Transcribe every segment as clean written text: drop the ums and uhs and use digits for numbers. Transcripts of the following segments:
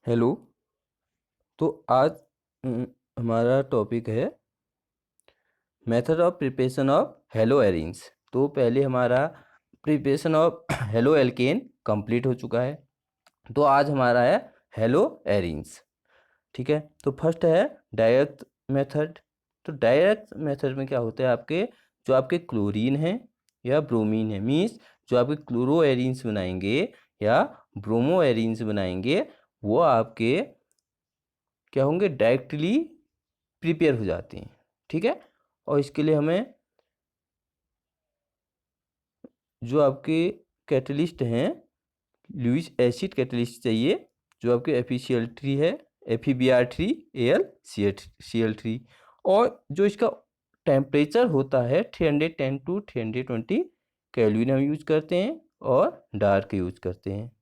Hello. तो आज हमारा टॉपिक है method of preparation of hello arenes. तो पहले हमारा preparation of halo alkane complete हो चुका है। तो आज हमारा है हेलो एरिन्स। ठीक है, तो फर्स्ट है डायरेक्ट मेथड। तो डायरेक्ट मेथड में क्या होता है, जो आपके क्लोरीन है या ब्रोमीन है, मीन्स जो आपके क्लोरो एरिन्स बनाएंगे या ब्रोमो एरिन्स बनाएंगे, वो आपके क्या होंगे, डायरेक्टली प्रिपेयर हो जाती हैं। ठीक है, और इसके लिए हमें जो आपके कैटलिस्ट हैं, लुईस एसिड कैटलिस्ट चाहिए, जो आपके FeCl3 है, FeBr3Al Cl3, और जो इसका टेम्परेचर होता है 310 टू 320 केल्विन हम यूज करते हैं और डार्क यूज करते हैं।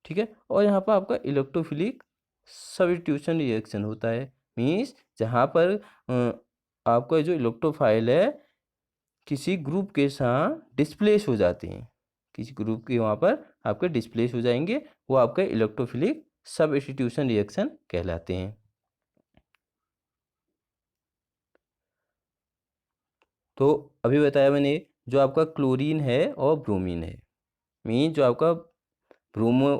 ठीक है, और यहाँ पर आपका इलेक्ट्रोफिलिक सब्स्टिट्यूशन रिएक्शन होता है, मीन्स जहाँ पर आपका जो इलेक्ट्रोफाइल है किसी ग्रुप के साथ डिस्प्लेस हो जाते हैं, किसी ग्रुप के वहाँ पर आपके डिस्प्लेस हो जाएंगे, वो आपका इलेक्ट्रोफिलिक सब्स्टिट्यूशन रिएक्शन कहलाते हैं। तो अभी बताया मैंने, जो आपका क्लोरीन है और ब्रोमीन है, मीन जो आपका ब्रोमो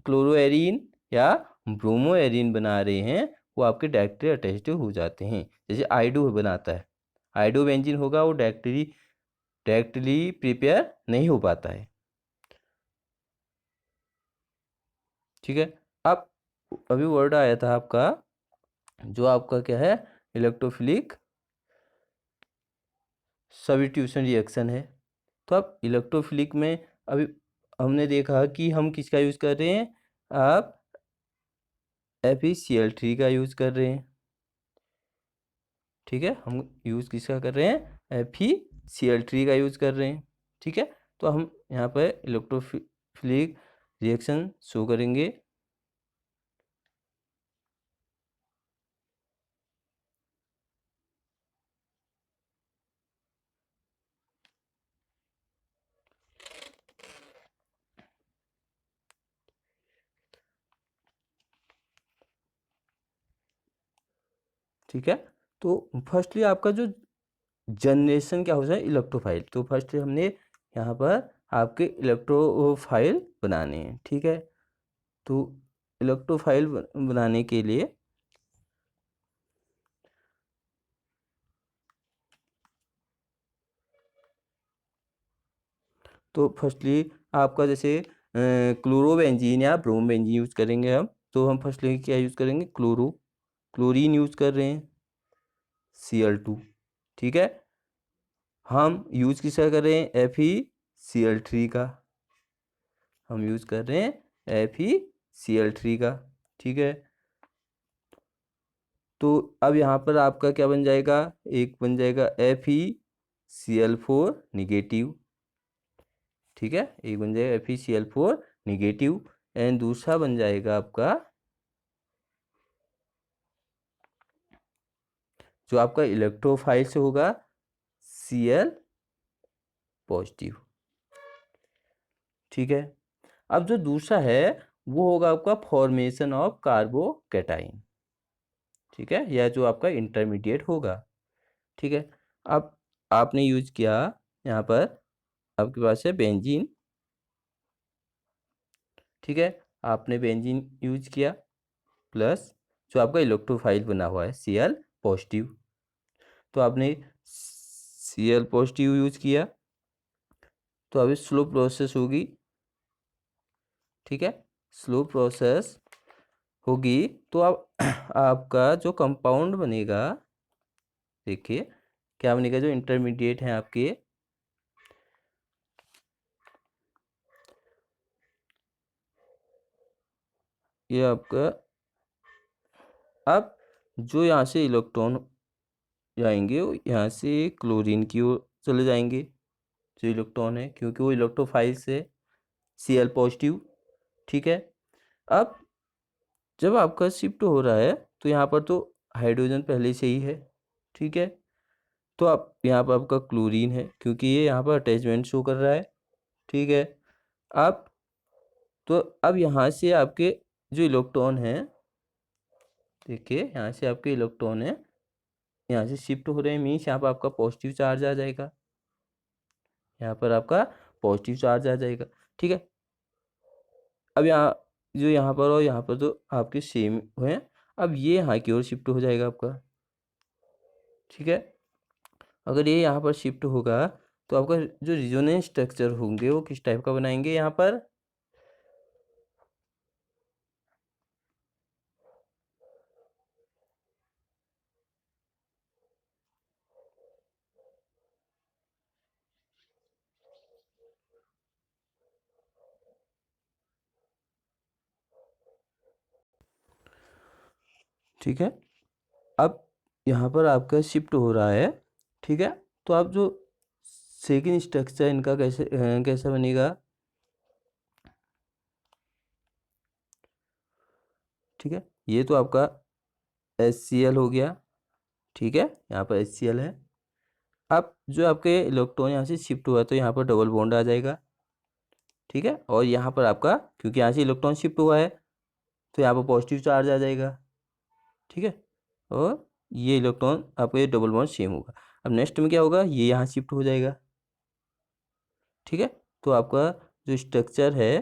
क्लोरोएरिन या ब्रोमो एरिन बना रहे हैं, वो आपके डायरेक्टली अटैच्ड हो जाते हैं। जैसे आइडो बनाता है, आइडो बेंजीन होगा, वो डायरेक्टली प्रिपेयर नहीं हो पाता है। ठीक है, अब अभी वर्ड आया था आपका, जो आपका क्या है, इलेक्ट्रोफिलिक सब्स्टिट्यूशन रिएक्शन है। तो अब इलेक्ट्रोफिलिक में अभी हमने देखा कि हम किसका यूज़ कर रहे हैं, आप FeCl3 का यूज़ कर रहे हैं। ठीक है, हम यूज़ किसका कर रहे हैं, FeCl3 का यूज़ कर रहे हैं। ठीक है, तो हम यहाँ पर इलेक्ट्रोफिलिक रिएक्शन शो करेंगे। ठीक है, तो फर्स्टली आपका जो जनरेशन क्या होता है, इलेक्ट्रोफाइल। तो फर्स्ट हमने यहाँ पर आपके इलेक्ट्रोफाइल बनाने हैं। ठीक है, तो इलेक्ट्रोफाइल बनाने के लिए तो फर्स्टली आपका जैसे क्लोरोबेंजीन या ब्रोमबेंजीन यूज़ करेंगे हम। तो हम फर्स्टली क्या यूज़ करेंगे, क्लोरीन यूज़ कर रहे हैं, Cl2। ठीक है, हम यूज़ किसका कर रहे हैं, FeCl3 का हम यूज़ कर रहे हैं, FeCl3 का। ठीक है, तो अब यहाँ पर आपका क्या बन जाएगा, एक बन जाएगा FeCl4 निगेटिव। ठीक है, एक बन जाएगा FeCl4 निगेटिव, एंड दूसरा बन जाएगा आपका जो आपका इलेक्ट्रोफाइल से होगा Cl पॉजिटिव। ठीक है, अब जो दूसरा है वो होगा आपका फॉर्मेशन ऑफ कार्बोकैटाइन। ठीक है, या जो आपका इंटरमीडिएट होगा। ठीक है, अब आपने यूज किया, यहाँ पर आपके पास है बेंजीन। ठीक है, आपने बेंजीन यूज किया प्लस जो आपका इलेक्ट्रोफाइल बना हुआ है Cl पॉजिटिव। तो आपने Cl पॉजिटिव यूज किया, तो अभी स्लो प्रोसेस होगी। ठीक है, स्लो प्रोसेस होगी, तो अब आपका जो कंपाउंड बनेगा, देखिए क्या बनेगा, जो इंटरमीडिएट हैं आपके, ये आपका, अब जो यहाँ से इलेक्ट्रॉन जाएंगे वो यहाँ से क्लोरीन की ओर चले जाएंगे, जो इलेक्ट्रॉन है, क्योंकि वो इलेक्ट्रोफाइल से Cl पॉजिटिव। ठीक है, अब जब आपका शिफ्ट हो रहा है तो यहाँ पर तो हाइड्रोजन पहले से ही है। ठीक है, तो आप यहाँ पर आपका क्लोरीन है, क्योंकि ये यहाँ पर अटैचमेंट शो कर रहा है। ठीक है, अब तो अब यहाँ से आपके जो इलेक्ट्रॉन है, देखिए यहाँ से आपके इलेक्ट्रॉन है, यहाँ से शिफ्ट हो रहे हैं, मीन्स यहाँ पर आपका पॉजिटिव चार्ज आ जाएगा, यहाँ पर आपका पॉजिटिव चार्ज आ जाएगा। ठीक है, अब यहाँ जो यहाँ पर और यहाँ पर तो आपके सेम हैं, अब ये यहाँ की ओर शिफ्ट हो जाएगा आपका। ठीक है, अगर ये यहाँ पर शिफ्ट होगा तो आपका जो रिजोनेंस स्ट्रक्चर होंगे वो किस टाइप का बनाएंगे यहाँ पर, ठीक है। अब यहाँ पर आपका शिफ्ट हो रहा है, ठीक है, तो आप जो सेकंड स्ट्रक्चर इनका कैसा बनेगा, ठीक है, ये तो आपका HCl हो गया। ठीक है, यहाँ पर HCl है। अब जो आपके इलेक्ट्रॉन यहाँ से शिफ्ट हुआ तो यहाँ पर डबल बॉन्ड आ जाएगा। ठीक है, और यहाँ पर आपका क्योंकि यहाँ से इलेक्ट्रॉन शिफ्ट हुआ है तो यहाँ पर पॉजिटिव चार्ज आ जाएगा। ठीक है, और ये इलेक्ट्रॉन आपका ये डबल बॉन्ड सेम होगा। अब नेक्स्ट में क्या होगा, ये यहाँ शिफ्ट हो जाएगा। ठीक है, तो आपका जो स्ट्रक्चर है,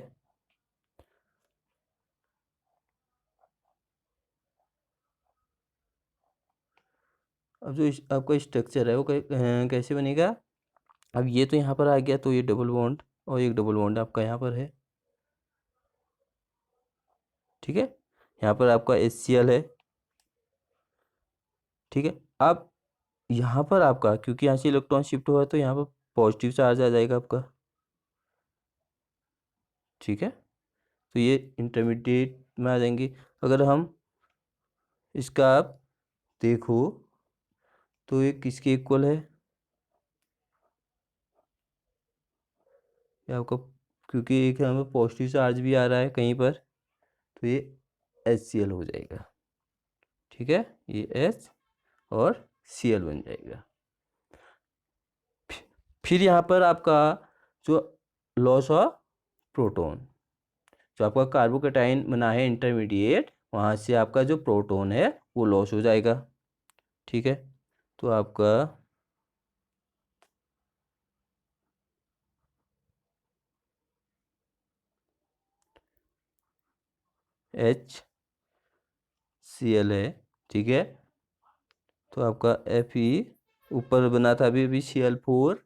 अब जो आपका स्ट्रक्चर है वो कैसे बनेगा, अब ये तो यहाँ पर आ गया तो ये डबल बॉन्ड और एक डबल बॉन्ड आपका यहाँ पर है। ठीक है, यहाँ पर आपका HCl है। ठीक है, अब यहाँ पर आपका क्योंकि यहाँ से इलेक्ट्रॉन शिफ्ट हुआ है तो यहाँ पर पॉजिटिव चार्ज आ जाएगा आपका। ठीक है, तो ये इंटरमीडिएट में आ जाएंगे। अगर हम इसका आप देखो तो ये किसके इक्वल है, ये आपका क्योंकि एक यहाँ पर पॉजिटिव चार्ज भी आ रहा है कहीं पर तो ये HCl हो जाएगा। ठीक है, ये H और Cl बन जाएगा। फिर यहाँ पर आपका जो लॉस ऑफ प्रोटॉन, जो आपका कार्बोकेटाइन बना है इंटरमीडिएट, वहाँ से आपका जो प्रोटॉन है वो लॉस हो जाएगा। ठीक है, तो आपका HCl है। ठीक है, तो आपका Fe ऊपर बना था अभी अभी Cl4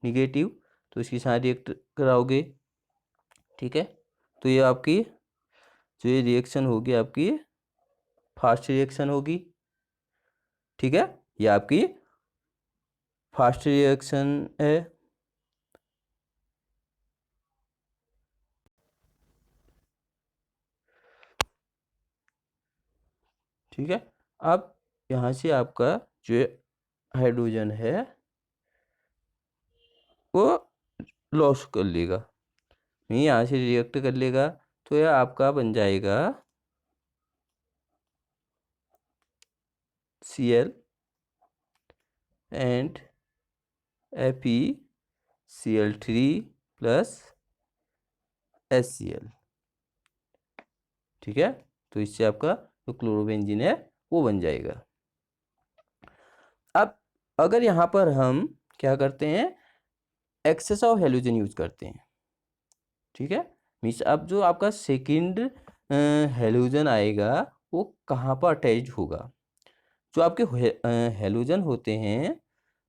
निगेटिव, तो इसके साथ रिएक्ट कराओगे। ठीक है, तो ये आपकी जो ये रिएक्शन होगी आपकी फास्ट रिएक्शन होगी। ठीक है, ये आपकी फास्ट रिएक्शन है। ठीक है, अब यहाँ से आपका जो हाइड्रोजन है वो लॉस कर लेगा, नहीं यहाँ से रिएक्ट कर लेगा, तो यह आपका बन जाएगा Cl and FeCl3 plus HCl। ठीक है, तो इससे आपका जो क्लोरोबेंजीन है वो बन जाएगा। अब अगर यहाँ पर हम क्या करते हैं, एक्सेस ऑफ हेलोजन यूज करते हैं। ठीक है, मीन्स अब जो आपका सेकंड हेलोजन आएगा वो कहाँ पर अटैच होगा, जो आपके हेलोजन होते हैं।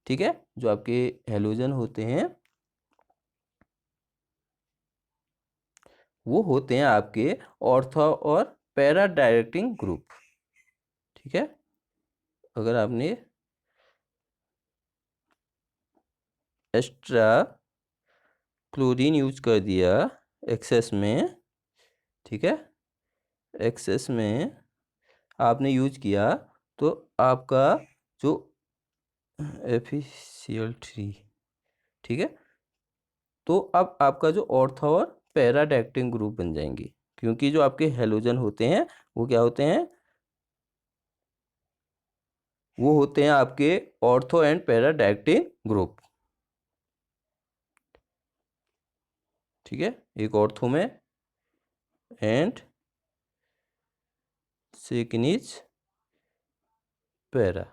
ठीक है, जो आपके हेलोजन होते हैं वो होते हैं आपके ऑर्थो और पैरा डायरेक्टिंग ग्रुप। ठीक है, अगर आपने एक्स्ट्रा क्लोरीन यूज कर दिया एक्सेस में, ठीक है, एक्सेस में आपने यूज किया तो आपका जो FeCl3, ठीक है, तो अब आपका जो ऑर्थो और पैराडाक्टिंग ग्रुप बन जाएंगे, क्योंकि जो आपके हेलोजन होते हैं वो क्या होते हैं, वो होते हैं आपके ऑर्थो एंड पैराडाक्टिंग ग्रुप। ठीक है, एक ऑर्थो में and second is para,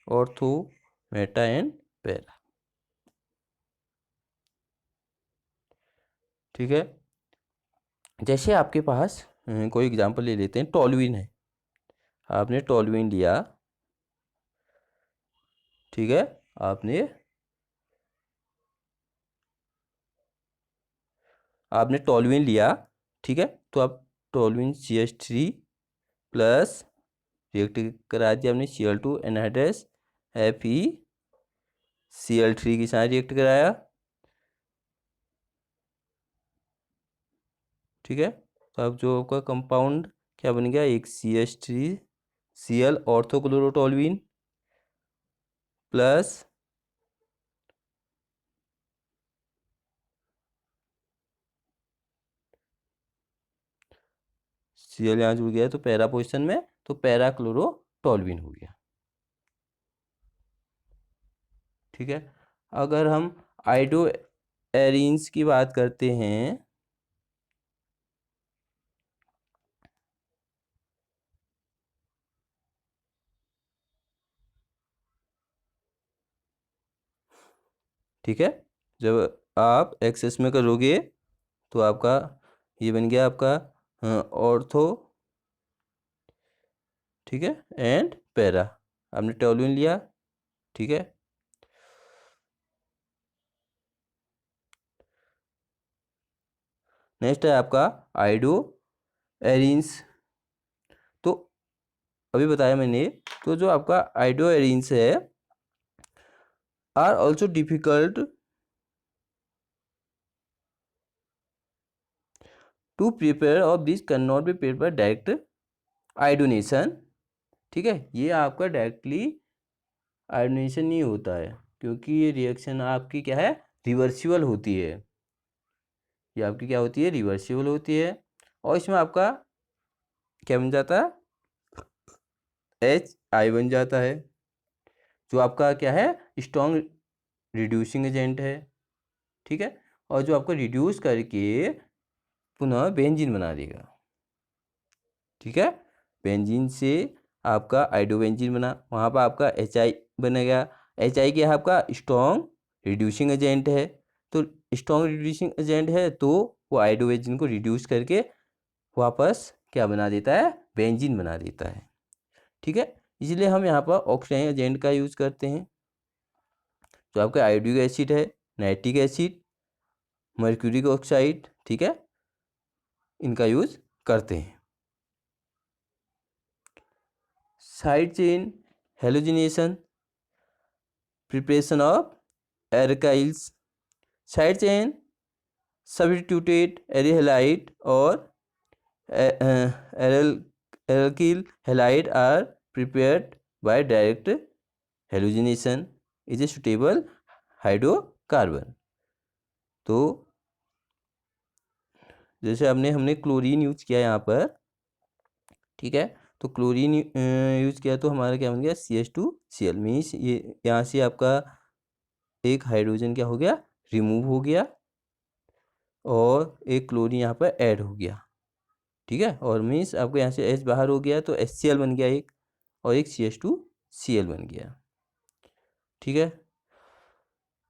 ortho, Meta and para. ठीक है, जैसे आपके पास कोई एग्जांपल ले लेते हैं, टोल्यूइन है। आपने टोल्यूइन लिया, ठीक है, आपने टोल्यूइन लिया, ठीक है, तो आप टोल्यूइन CH3 प्लस रिएक्ट करा दिया आपने Cl2 एनहाइड्रस FeCl3 के साथ रिएक्ट कराया, ठीक है। तो अब जो आपका कंपाउंड क्या बन गया, एक CH3Cl ऑर्थोक्लोरोटोल्यूइन प्लस Cl यहाँ जुड़ गया तो पैरा पोजिशन में, तो पैरा क्लोरोटोल्यूइन हो गया। ठीक है, अगर हम आइडो एरीन्स की बात करते हैं, ठीक है, जब आप एक्सेस में करोगे तो आपका ये बन गया आपका ऑर्थो, ठीक है, एंड पैरा। आपने टोल्यूइन लिया, ठीक है, नेक्स्ट है आपका आइडो एरीन्स। तो अभी बताया मैंने, तो जो आपका आइडो एरीन्स है are also difficult to prepare और this can not be prepare direct iodination. ठीक है, ये आपका डायरेक्टली आयोडीनेशन नहीं होता है, क्योंकि ये रिएक्शन आपकी क्या है, रिवर्सिबल होती है। ये आपकी क्या होती है, रिवर्सिबल होती है, और इसमें आपका क्या बन जाता है, HI बन जाता है, जो आपका क्या है, स्ट्रॉन्ग रिड्यूसिंग एजेंट है। ठीक है, और जो आपको रिड्यूस करके पुनः बेंजीन बना देगा। ठीक है, बेंजीन से आपका आइडोबेंजीन बना, वहाँ पर आपका HI बनेगा। HI क्या है, आपका स्ट्रॉन्ग रिड्यूसिंग एजेंट है। तो स्ट्रॉन्ग रिड्यूसिंग एजेंट है तो वो आइडोबेंजीन को रिड्यूस करके वापस क्या बना देता है, बेंजीन बना देता है। ठीक है, इसलिए हम यहाँ पर ऑक्सीडाइजिंग एजेंट का यूज़ करते हैं। जो आपका आयोडिक एसिड है, नाइट्रिक एसिड, मर्क्यूरिक ऑक्साइड, ठीक है, इनका यूज़ करते हैं। Side chain halogenation, preparation of alkyls. Side chain substituted aryl halide और alkyl halide are prepared by direct halogenation is a suitable hydrocarbon. तो जैसे हमने क्लोरीन यूज किया यहाँ पर, ठीक है, तो क्लोरीन यूज किया तो हमारा क्या बन गया, CH2Cl, मीन्स ये यहाँ से आपका एक हाइड्रोजन क्या हो गया, रिमूव हो गया, और एक क्लोरीन यहाँ पर ऐड हो गया। ठीक है, और मीन्स आपको यहाँ से H बाहर हो गया तो HCl बन गया एक, और एक CH2Cl बन गया। ठीक है,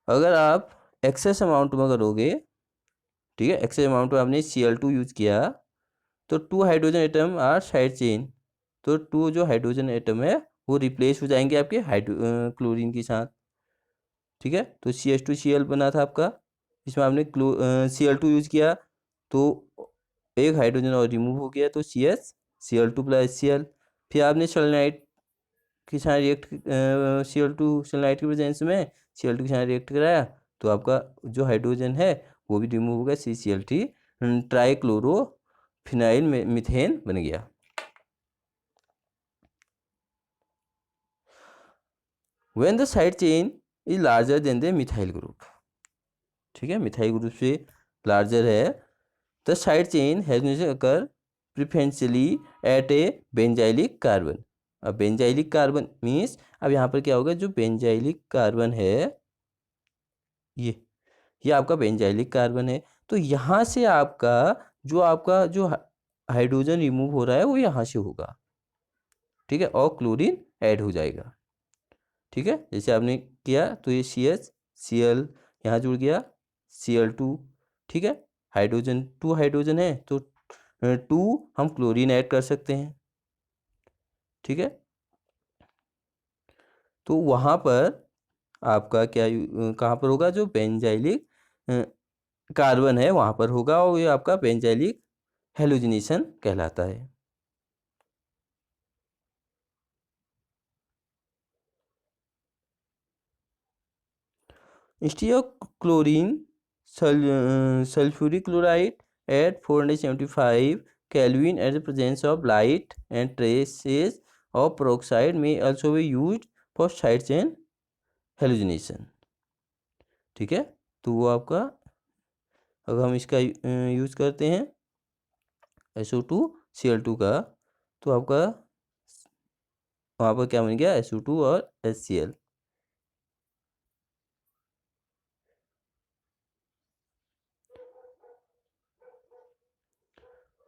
अगर आप एक्सेस अमाउंट में करोगे, ठीक है, एक्सेस अमाउंट में आपने Cl2 यूज किया तो 2 hydrogen atom are side chain, तो 2 जो हाइड्रोजन एटम है वो रिप्लेस हो जाएंगे आपके क्लोरीन के साथ। ठीक है, तो CH2Cl बना था आपका, इसमें आपने Cl2 यूज किया तो एक हाइड्रोजन और रिमूव हो गया तो CH Cl2 + HCl। फिर आपने सेलेनाइट के साथ रिएक्ट Cl2 सेलेनाइट की प्रेजेंस में Cl2 के साथ रिएक्ट कराया तो आपका जो हाइड्रोजन है वो भी रिमूव हो गया, CCl3 ट्राइक्लोरो फिनाइल मीथेन बन गया। When the side chain is larger than the methyl group, ठीक है, मिथाइल ग्रुप से लार्जर है, the side chain has occur preferentially at a benzylic carbon। अब बेंजाइलिक कार्बन मीन्स अब यहाँ पर क्या होगा, जो बेंजाइलिक कार्बन है ये आपका बेंजाइलिक कार्बन है, तो यहाँ से आपका जो हाइड्रोजन रिमूव हो रहा है वो यहाँ से होगा, ठीक है, और क्लोरीन ऐड हो जाएगा, ठीक है। जैसे आपने किया तो ये CH Cl यहाँ जुड़ गया, Cl2, ठीक है। हाइड्रोजन 2 हाइड्रोजन है तो 2 हम क्लोरीन ऐड कर सकते हैं, ठीक है। तो वहाँ पर आपका क्या कहाँ पर होगा, जो बेंजाइलिक कार्बन है वहाँ पर होगा, और ये आपका बेंजाइलिक हेलोजिनेशन कहलाता है। Instead of chlorine, sulfuric chloride at 475 Kelvin at the presence of light and traces of peroxide may also be used for side chain hallucination, ठीक है। तो वो आपका, अगर हम इसका यूज करते हैं SO2 Cl2 का, तो आपका वहाँ पर क्या बन गया, SO2 और HCl।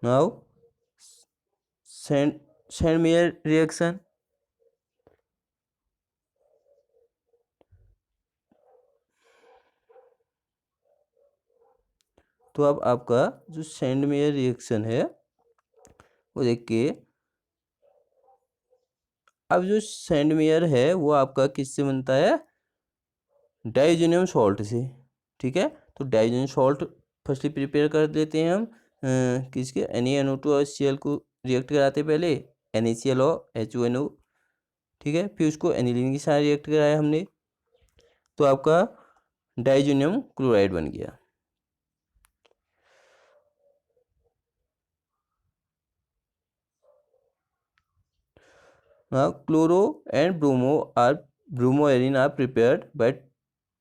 नाउ Sandmeyer रिएक्शन, तो अब आपका जो सैंडमेयर रिएक्शन है वो देखिए, अब जो सैंडमेयर है वो आपका किससे बनता है, डाइजेनियम सॉल्ट से, ठीक है। तो डाइजेनियम सॉल्ट फर्स्टली प्रिपेयर कर देते हैं हम किसके, NaNO2 और HCl को रिएक्ट कराते पहले, NaCl और HONO, ठीक है। फिर उसको एनिलीन के साथ रिएक्ट कराया हमने, तो आपका डाइजेनियम क्लोराइड बन गया। Now, chloro and bromoarine are prepared by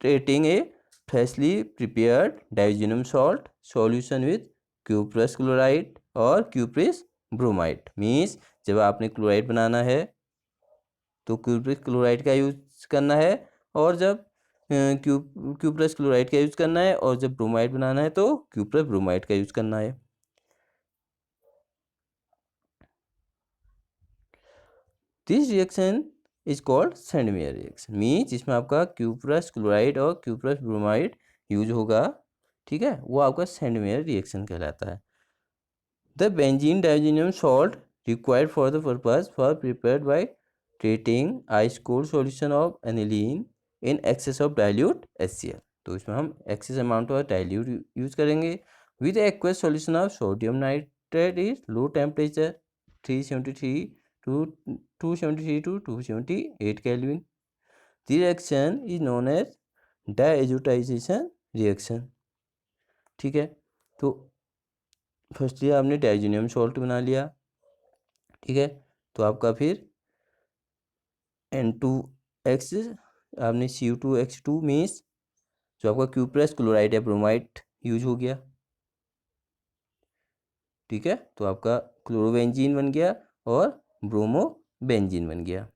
treating a freshly prepared diazinon salt solution with cuprous chloride और cuprous bromide। मीन्स जब आपने क्लोराइड बनाना है तो क्यूप्रस क्लोराइड का यूज करना है, और जब क्यूप्रस क्लोराइड का यूज करना है, और जब ब्रोमाइड बनाना है तो क्यूप्रस ब्रोमाइड का यूज करना है। This reaction is called Sandmeyer reaction, means जिसमें आपका क्यूप्रस क्लोराइड और क्यूप्रस ब्रोमाइड यूज होगा, ठीक है, वो आपका सैंडमेयर रिएक्शन कहलाता है। The benzene diazonium salt required for the purpose for prepared by treating ice cold solution of aniline in excess of dilute HCl। तो इसमें हम excess amount of dilute use करेंगे with aqueous solution of sodium nitrate is low temperature 373 to 273 to 278 Kelvin. The reaction is known as diazotization reaction, ठीक है। तो firstly आपने डाइजेनियम salt बना लिया, ठीक है। तो आपका फिर N2X, आपने Cu2X2 मीन्स जो आपका क्यूप्रस क्लोराइड या ब्रोमाइड यूज हो गया, ठीक है। तो आपका क्लोरोबेंजीन बन गया और ब्रोमोबेंजीन बन गया,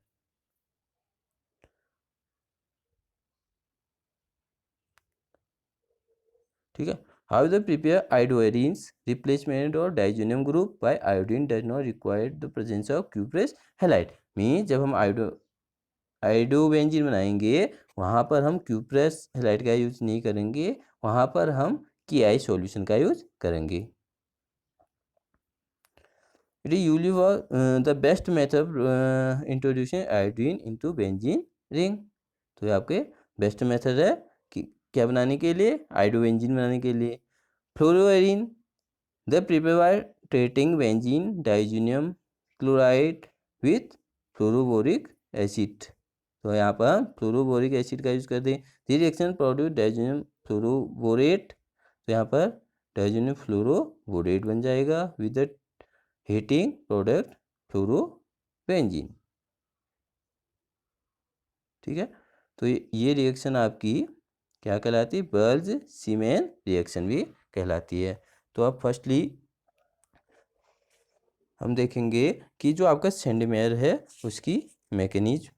ठीक है। हाउ द प्रिपेयर आयोडोएरिन्स रिप्लेसमेंट और डाइजेनियम group by iodine does not require the presence of cuprous halide. Mean जब हम आयोडोबेंजीन बनाएंगे वहाँ पर हम क्यूप्रेस हैलाइड का यूज नहीं करेंगे, वहाँ पर हम KI सॉल्यूशन का यूज करेंगे। It is usually the best method introducing iodine into benzene ring. तो ये आपके बेस्ट मेथड है कि क्या बनाने के लिए, आयोडोबेंजीन बनाने के लिए। फ्लोरोएरिन, they prepare by treating benzene diazonium chloride with fluoroboric acid. तो यहाँ पर हम फ्लोरोबोरिक एसिड का यूज करते हैं। दिस रिएक्शन प्रोड्यूस डाइजेनियम फ्लोरोबोरेट, तो यहाँ पर डाइजेनियम फ्लोरोबोरेट बन जाएगा with the heating product fluorobenzene, ठीक है। तो ये रिएक्शन आपकी क्या कहलाती है, बर्ज सीमेन रिएक्शन भी कहलाती है। तो अब फर्स्टली हम देखेंगे कि जो आपका सैंडमेयर है उसकी मैकेनिज्म।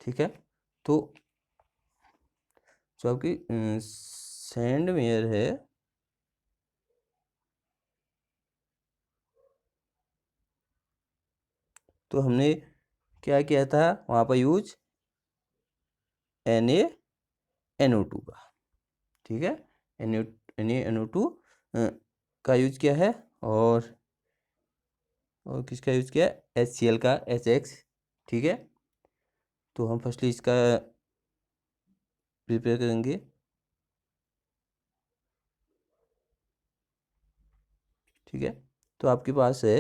ठीक है। तो जो आपकी सैंड मेयर है, तो हमने क्या किया था वहाँ पर यूज NaNO2 का, ठीक है। NaNO2 का यूज किया है, और किसका यूज किया है, HCl का HX, ठीक है। तो हम फर्स्टली इसका प्रिपेयर करेंगे। ठीक है, तो आपके पास है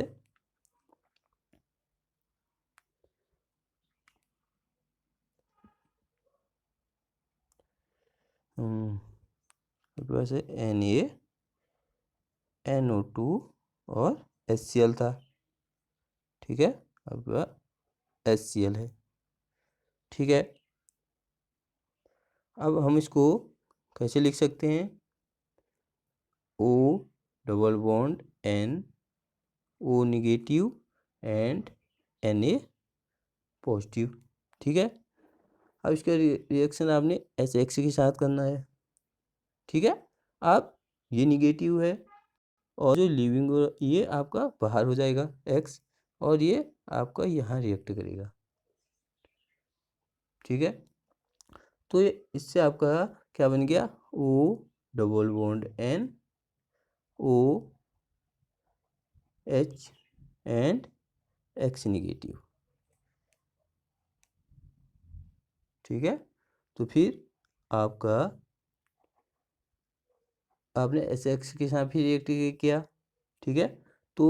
आपके पास है NaNO2 और HCl था, ठीक है। आपके पास HCl है, ठीक है। अब हम इसको कैसे लिख सकते हैं, O double bond N, O negative and Na positive, ठीक है। अब इसका रिएक्शन आपने HX के साथ करना है, ठीक है। अब ये निगेटिव है, और जो लिविंग ये आपका बाहर हो जाएगा X, और ये आपका यहाँ रिएक्ट करेगा, ठीक है। तो ये इससे आपका क्या बन गया, O double bond N, O H and X negative, ठीक है। तो फिर आपका आपने SX के साथ फिर रिएक्ट किया, ठीक है। तो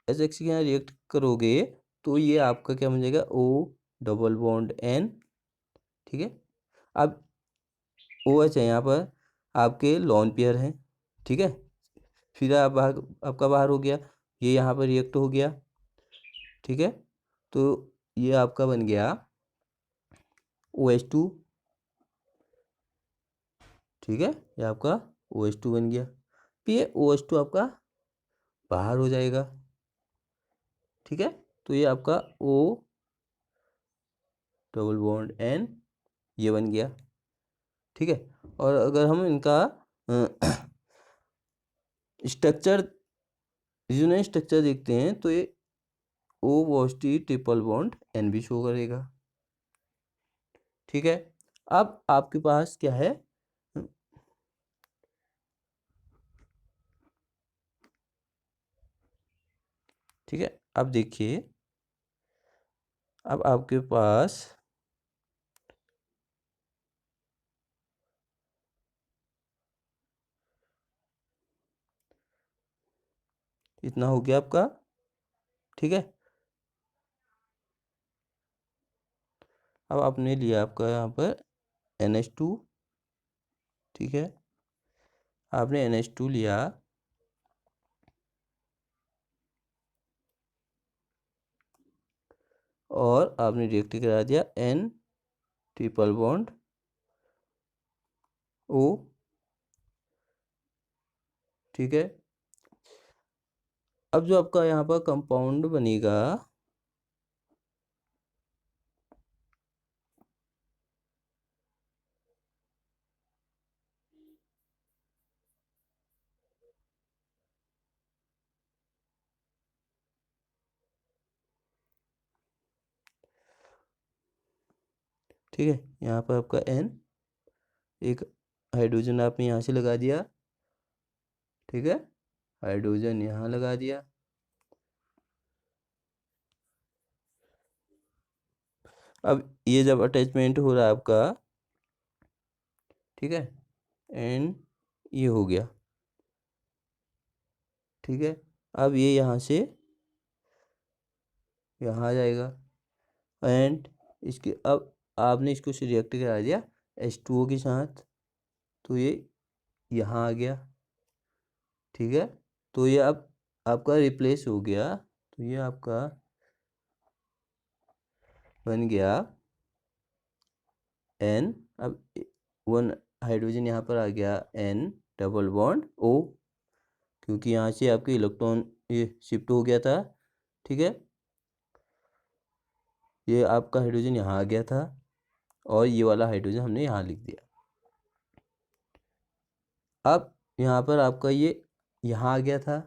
SX के यहाँ रिएक्ट करोगे तो ये आपका क्या बन जाएगा, O डबल बॉन्ड N, ठीक है। अब OH है यहाँ पर आपके लॉन पेयर हैं, ठीक है। फिर आप बाहर, आपका बाहर हो गया, ये यहाँ पर रिएक्ट हो गया, ठीक है। तो ये आपका बन गया OH2, ठीक है। ये आपका OH2 बन गया, फिर ये OH2 आपका बाहर हो जाएगा, ठीक है। तो ये आपका O डबल बॉन्ड N ये बन गया, ठीक है। और अगर हम इनका स्ट्रक्चर, रिजोनेंस स्ट्रक्चर देखते हैं, तो ये O positive triple bond N भी शो करेगा, ठीक है। अब आपके पास क्या है, ठीक है। अब देखिए, अब आपके पास इतना हो गया आपका, ठीक है। अब आपने लिया आपका यहाँ पर NH2, ठीक है। आपने NH2 लिया, और आपने रिएक्ट करा दिया N ट्रिपल बॉन्ड O, ठीक है। अब जो आपका यहाँ पर कंपाउंड बनेगा, ठीक है। यहाँ पर आपका N, एक हाइड्रोजन आपने यहाँ से लगा दिया, ठीक है। हाइड्रोजन यहाँ लगा दिया, अब ये जब अटैचमेंट हो रहा है आपका, ठीक है, एंड ये हो गया, ठीक है। अब ये यहाँ से यहाँ आ जाएगा, एंड इसके अब आपने इसको से रिएक्ट करा दिया H2O के साथ, तो ये यहाँ आ गया, ठीक है। तो ये अब आपका रिप्लेस हो गया, तो ये आपका बन गया N, अब वन हाइड्रोजन यहाँ पर आ गया N डबल बॉन्ड O, क्योंकि यहाँ से आपके इलेक्ट्रॉन ये शिफ्ट हो गया था, ठीक है। ये आपका हाइड्रोजन यहाँ आ गया था, और ये वाला हाइड्रोजन हमने यहाँ लिख दिया। अब यहाँ पर आपका ये यहाँ आ गया था,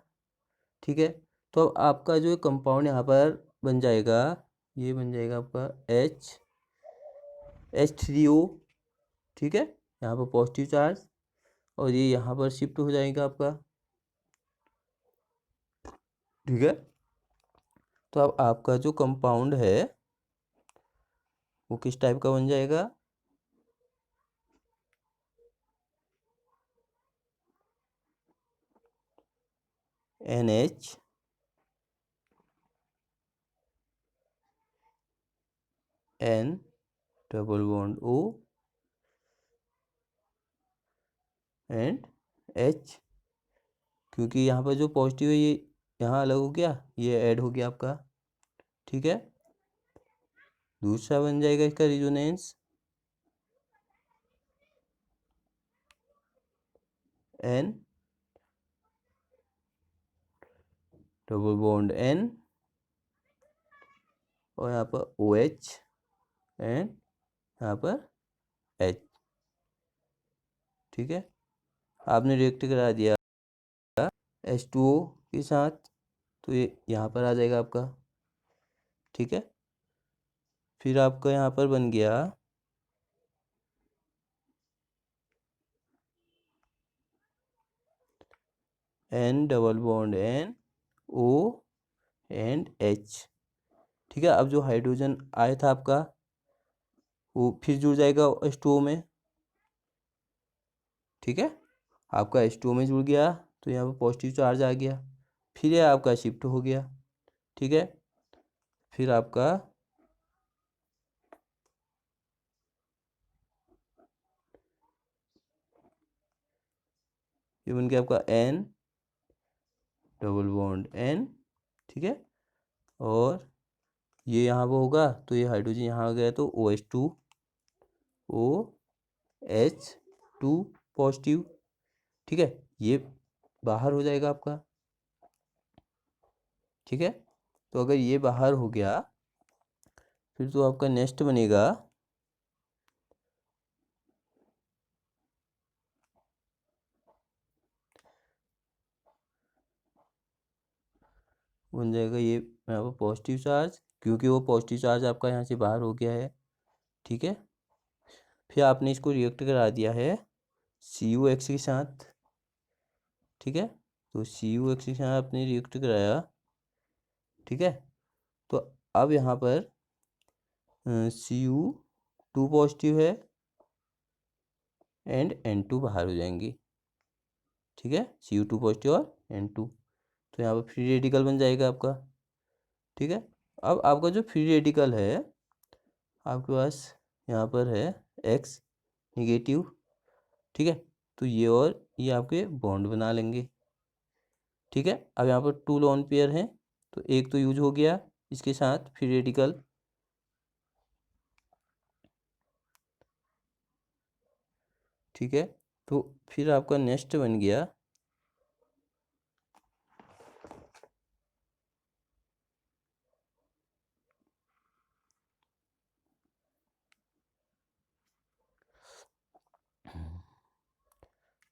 ठीक है। तो अब आपका जो कंपाउंड यहाँ पर बन जाएगा, ये बन जाएगा आपका H3O, ठीक है, यहाँ पर पॉजिटिव चार्ज, और ये यहाँ पर शिफ्ट हो जाएगा आपका, ठीक है। तो अब आपका जो कंपाउंड है वो किस टाइप का बन जाएगा, NH N double bond O and H, क्योंकि यहाँ पर जो पॉजिटिव है ये यहाँ अलग हो गया, ये ऐड हो गया आपका, ठीक है। दूसरा बन जाएगा इसका resonance N double bond N, और यहाँ पर OH एंड यहाँ पर H, ठीक है। आपने रिएक्ट करा दिया H2O के साथ, तो ये यहाँ पर आ जाएगा आपका, ठीक है। फिर आपका यहाँ पर बन गया N double bond N O and H, ठीक है। अब जो हाइड्रोजन आया था आपका वो फिर जुड़ जाएगा H2O में, ठीक है। आपका H2O में जुड़ गया तो यहाँ पर पॉजिटिव चार्ज आ गया, फिर ये आपका शिफ्ट हो गया, ठीक है। फिर आपका ये बन गया आपका N डबल बॉन्ड N, ठीक है। और ये यहाँ पर होगा तो ये हाइड्रोजन यहाँ आ गया तो OH2 OH2 पॉजिटिव, ठीक है, ये बाहर हो जाएगा आपका, ठीक है। तो अगर ये बाहर हो गया फिर तो आपका नेक्स्ट बनेगा बन जाएगा ये यहाँ पर पॉजिटिव चार्ज, क्योंकि वो पॉजिटिव चार्ज आपका यहाँ से बाहर हो गया है, ठीक है। फिर आपने इसको रिएक्ट करा दिया है CuH के साथ, ठीक है। तो CuH के साथ आपने रिएक्ट कराया, ठीक है। तो अब यहाँ पर Cu2 पॉजिटिव है एंड N2 बाहर हो जाएंगे, ठीक है। Cu2 पॉजिटिव और N2, तो यहाँ पर फ्री रेडिकल बन जाएगा आपका, ठीक है। अब आपका जो फ्री रेडिकल है आपके पास यहाँ पर है X निगेटिव, ठीक है। तो ये और ये आपके बॉन्ड बना लेंगे, ठीक है। अब यहाँ पर 2 लोन पेयर हैं तो एक तो यूज हो गया इसके साथ फ्री रेडिकल, ठीक है। तो फिर आपका नेक्स्ट बन गया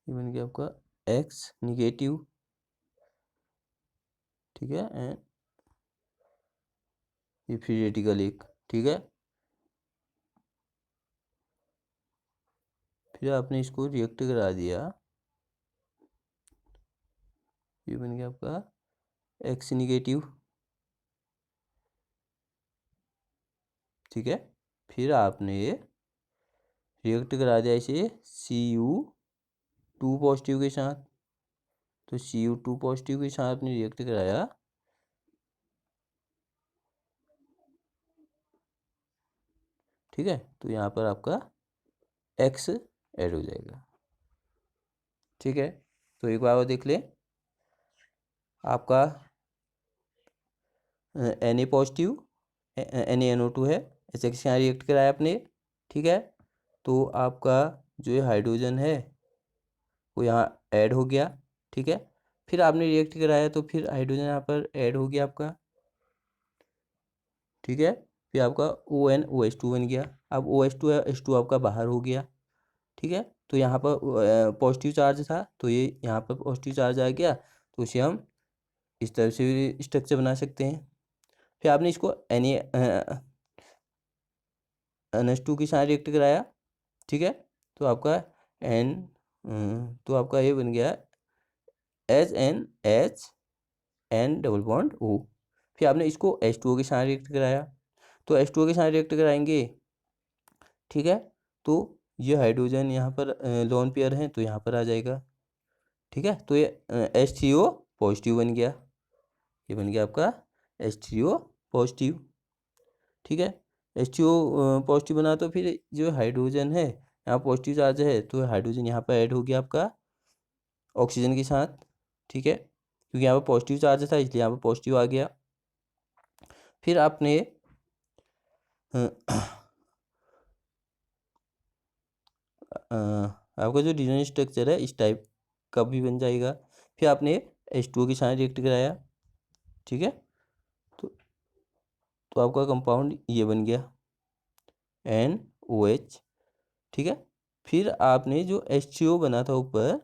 ये बन गया आपका X निगेटिव, ठीक है, एंड ये फ्री रेडिकल एक, ठीक है। फिर आपने इसको रिएक्ट करा दिया, ये बन गया आपका X निगेटिव, ठीक है। फिर आपने रिएक्ट करा दिया इसे Cu2 पॉजिटिव के साथ, तो Cu2 पॉजिटिव के साथ आपने रिएक्ट कराया, ठीक है। तो यहाँ पर आपका X ऐड हो जाएगा, ठीक है। तो एक बार और देख ले, आपका Na पॉजिटिव NaNO2 है, ऐसे के साथ रिएक्ट कराया आपने, ठीक है। तो आपका जो ये हाइड्रोजन है वो यहाँ ऐड हो गया, ठीक है। फिर आपने रिएक्ट कराया तो फिर हाइड्रोजन यहाँ पर ऐड हो गया आपका, ठीक है। फिर आपका ONOH2 बन गया। अब OH2 है, H2 आपका बाहर हो गया, ठीक है। तो यहाँ पर पॉजिटिव चार्ज था, तो ये यहाँ पर पॉजिटिव चार्ज आ गया, तो इसे हम इस तरह से भी स्ट्रक्चर बना सकते हैं। फिर आपने इसको NH2 के साथ रिएक्ट कराया, ठीक है। तो आपका N तो आपका ये बन गया HNH डबल बॉन्ड O। फिर आपने इसको H2O के साथ रिएक्ट कराया, तो H2O के साथ रिएक्ट कराएंगे, ठीक है। तो ये हाइड्रोजन यहाँ पर लोन पेयर है, तो यहाँ पर आ जाएगा, ठीक है। तो ये H3O पॉजिटिव बन गया, ये बन गया आपका H3O पॉजिटिव, ठीक है। H3O पॉजिटिव बना, तो फिर जो हाइड्रोजन है यहाँ पॉजिटिव चार्ज है, तो हाइड्रोजन यहाँ पर ऐड हो गया आपका ऑक्सीजन के साथ, ठीक है। क्योंकि यहाँ पर पॉजिटिव चार्ज था, इसलिए यहाँ पर पॉजिटिव आ गया। फिर आपने आपका जो डिजाइन स्ट्रक्चर है इस टाइप का भी बन जाएगा। फिर आपने H2O के साथ रिएक्ट कराया, ठीक है। तो आपका कंपाउंड ये बन गया NOH, ठीक है। फिर आपने जो H3O बना था ऊपर,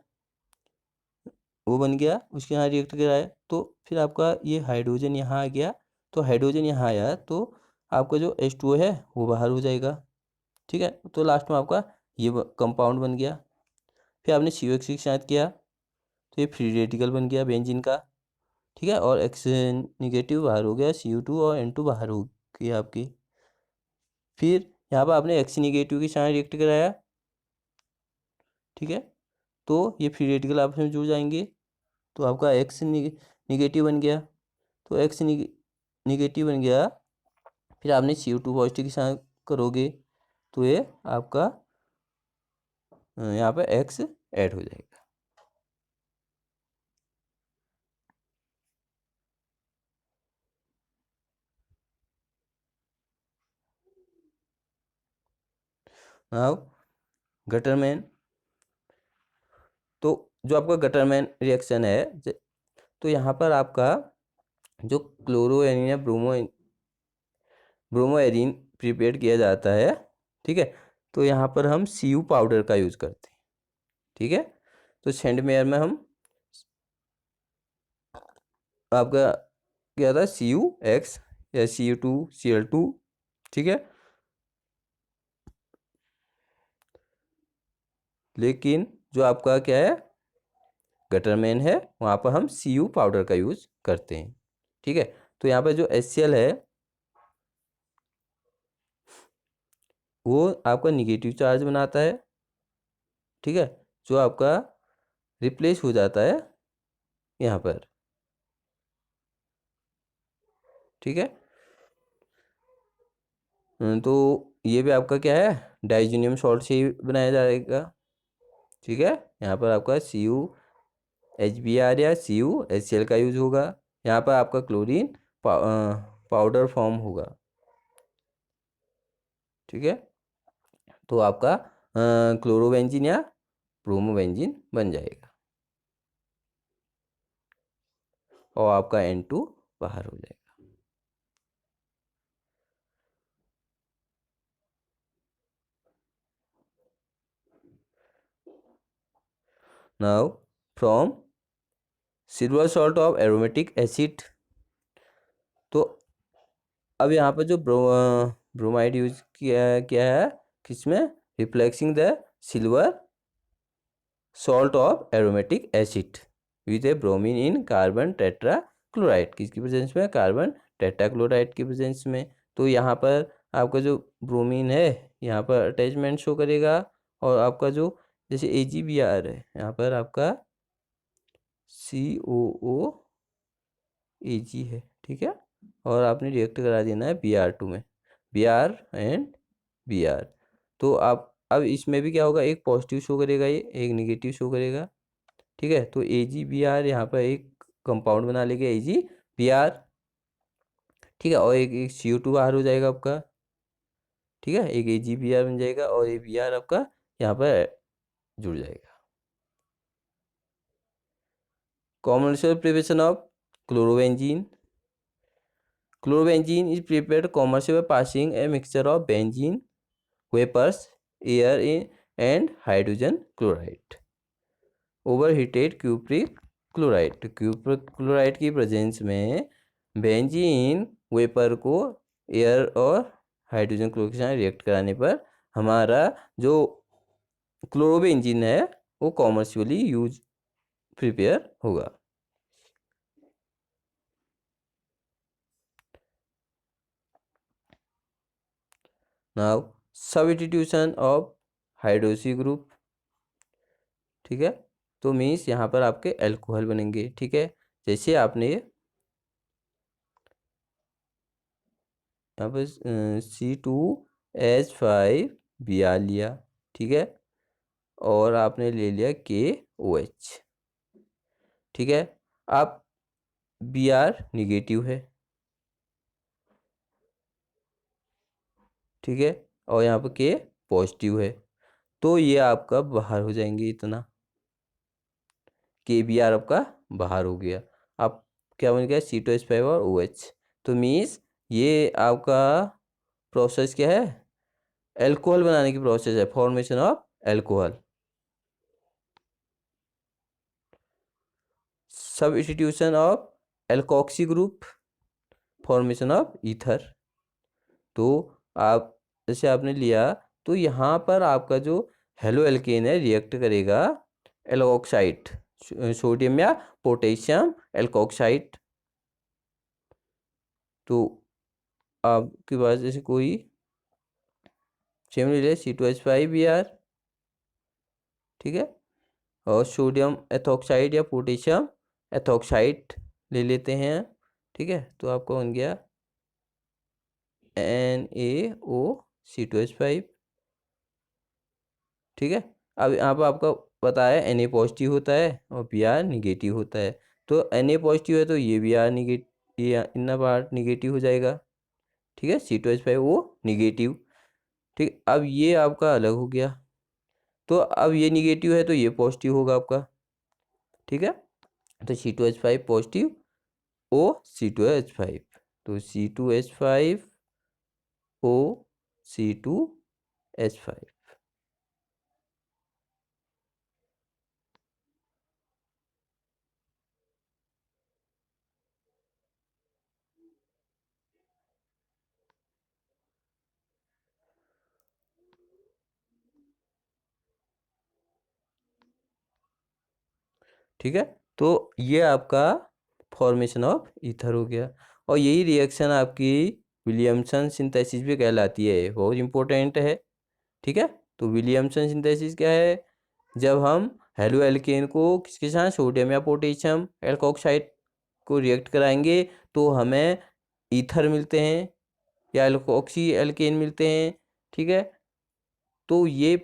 वो बन गया, उसके यहाँ रिएक्ट कराया, तो फिर आपका ये हाइड्रोजन यहाँ आ गया, तो हाइड्रोजन यहाँ आया, तो आपका जो H2O है वो बाहर हो जाएगा, ठीक है। तो लास्ट में आपका ये कंपाउंड बन गया। फिर आपने COX के साथ किया, तो ये फ्री रेडिकल बन गया बेंजीन का, ठीक है। और X निगेटिव बाहर हो गया, CO2 और N2 बाहर हो गया आपकी। फिर यहाँ पर आपने X निगेटिव के साथ रिएक्ट कराया, ठीक है। तो ये फ्री रेडिकल आपस में जुड़ जाएंगे, तो आपका X निगेटिव बन गया, तो X निगेटिव बन गया। फिर आपने CO2 पॉजिटिव के साथ करोगे, तो ये आपका यहाँ पर X ऐड हो जाएगा। नाउ गटरमैन, तो जो आपका गटरमैन रिएक्शन है, तो यहाँ पर आपका जो क्लोरोएरिन या ब्रोमोएरिन प्रिपेयर किया जाता है, ठीक है। तो यहाँ पर हम CU पाउडर का यूज़ करते हैं, ठीक है। तो सेंडमेयर में हम आपका क्या था CuX या Cu2Cl2, ठीक है। लेकिन जो आपका क्या है गटरमैन है, वहाँ पर हम CU पाउडर का यूज़ करते हैं, ठीक है। तो यहाँ पर जो HCl है वो आपका निगेटिव चार्ज बनाता है, ठीक है, जो आपका रिप्लेस हो जाता है यहाँ पर, ठीक है। तो ये भी आपका क्या है डाइजीनियम सॉल्ट से ही बनाया जाएगा, ठीक है। यहाँ पर आपका CuHBr या CuHCl का यूज होगा। यहाँ पर आपका क्लोरीन पाउडर फॉर्म होगा, ठीक है। तो आपका क्लोरोबेंजीन या ब्रोमोबेंजीन बन जाएगा, और आपका N2 बाहर हो जाएगा। Now from silver salt of aromatic acid, तो अब यहाँ पर जो ब्रोमाइड यूज किया है किसमें, refluxing the silver salt of aromatic acid with a bromine in carbon tetra chloride, किसकी प्रेजेंस में, कार्बन टेट्रा क्लोराइड की प्रेजेंस में। तो यहाँ पर आपका जो ब्रोमीन है यहाँ पर अटैचमेंट शो करेगा, और आपका जो जैसे AgBr है यहाँ पर आपका COOAg है, ठीक है। और आपने रिएक्ट करा देना है Br2 में, Br एंड Br। तो आप अब इसमें भी क्या होगा, एक पॉजिटिव शो करेगा, ये एक निगेटिव शो करेगा, ठीक है। तो AgBr यहाँ पर एक कंपाउंड बना लेगा AgBr, ठीक है। और एक CO2 बाहर हो जाएगा आपका, ठीक है। एक AgBr बन जाएगा, और ये Br आपका यहाँ पर जुड़ जाएगा। Commercial preparation of chlorobenzene, chlorobenzene is prepared commercial by passing a mixture of benzene vapours air in and hydrogen chloride over heated cupric chloride. तो क्यूप्रिक क्लोराइड की प्रेजेंस में बेंजीन वेपर को एयर और हाइड्रोजन क्लोराइड के साथ react कराने पर हमारा जो क्लोरोबेंजीन है वो कॉमर्शियली यूज प्रिपेयर होगा। Now substitution of hydroxy group, ठीक है। तो मीन्स यहाँ पर आपके अल्कोहल बनेंगे, ठीक है। जैसे आपने यहाँ पर C2H5Br लिया, ठीक है, और आपने ले लिया KOH, ठीक है। अब Br निगेटिव है, ठीक है, और यहाँ पर K पॉजिटिव है, तो ये आपका बाहर हो जाएंगे इतना, KBr आपका बाहर हो गया। अब क्या बन गया C2H5 और OH। तो मीन्स ये आपका प्रोसेस क्या है, अल्कोहल बनाने की प्रोसेस है, formation of alcohol. Substitution of alkoxy group, formation of ether. तो आप जैसे आपने लिया तो यहाँ पर आपका जो हेलो एल्केन है रिएक्ट करेगा एल्कोक्साइड, सोडियम या पोटेशियम एल्कोक्साइड। तो आपके पास जैसे कोई सेम ले लिया C2H5Br, ठीक है, और सोडियम एथोक्साइड या पोटेशियम एथोक्साइड ले लेते हैं, ठीक है। तो आपका बन गया NaOC2H5, ठीक है। अब यहाँ पर आपका बताया Na पॉजिटिव होता है और Br निगेटिव होता है। तो Na पॉजिटिव है तो ये Br निगेटिव, ये इतना पार्ट निगेटिव हो जाएगा, ठीक है। C2H5 वो निगेटिव, ठीक। अब ये आपका अलग हो गया, तो अब ये निगेटिव है तो ये पॉजिटिव होगा आपका, ठीक है। तो C2H5 पॉजिटिव OC2H5, तो C2H5 OC2H5, ठीक है। तो ये आपका फॉर्मेशन ऑफ ईथर हो गया, और यही रिएक्शन आपकी विलियमसन सिंथेसिस भी कहलाती है, बहुत इंपॉर्टेंट है, ठीक है। तो विलियमसन सिंथेसिस क्या है, जब हम हेलो एल्केन को किसके साथ सोडियम या पोटेशियम एल्कोक्साइड को रिएक्ट कराएंगे तो हमें ईथर मिलते हैं या एल्कोक्सी एल्केन मिलते हैं, ठीक है। तो ये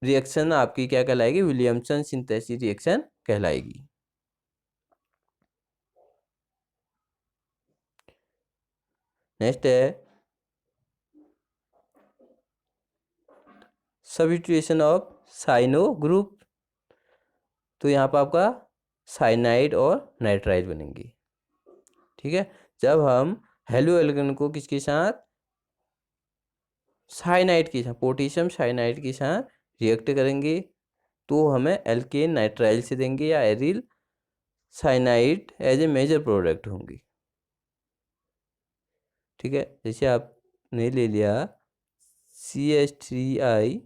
रिएक्शन आपकी क्या कहलाएगी, विलियमसन सिंथेसिस रिएक्शन कहलाएगी। नेक्स्ट है सब्स्टिट्यूशन ऑफ साइनो ग्रुप। तो यहाँ पर आपका साइनाइड और नाइट्राइल बनेंगे, ठीक है। जब हम हेलो एल्केन को किसके साथ, साइनाइड के साथ, पोटेशियम साइनाइड के साथ रिएक्ट करेंगे तो हमें एल्केन नाइट्राइल से देंगे या aryl cyanide as a major product होंगी, ठीक है। जैसे आपने ले लिया CH3I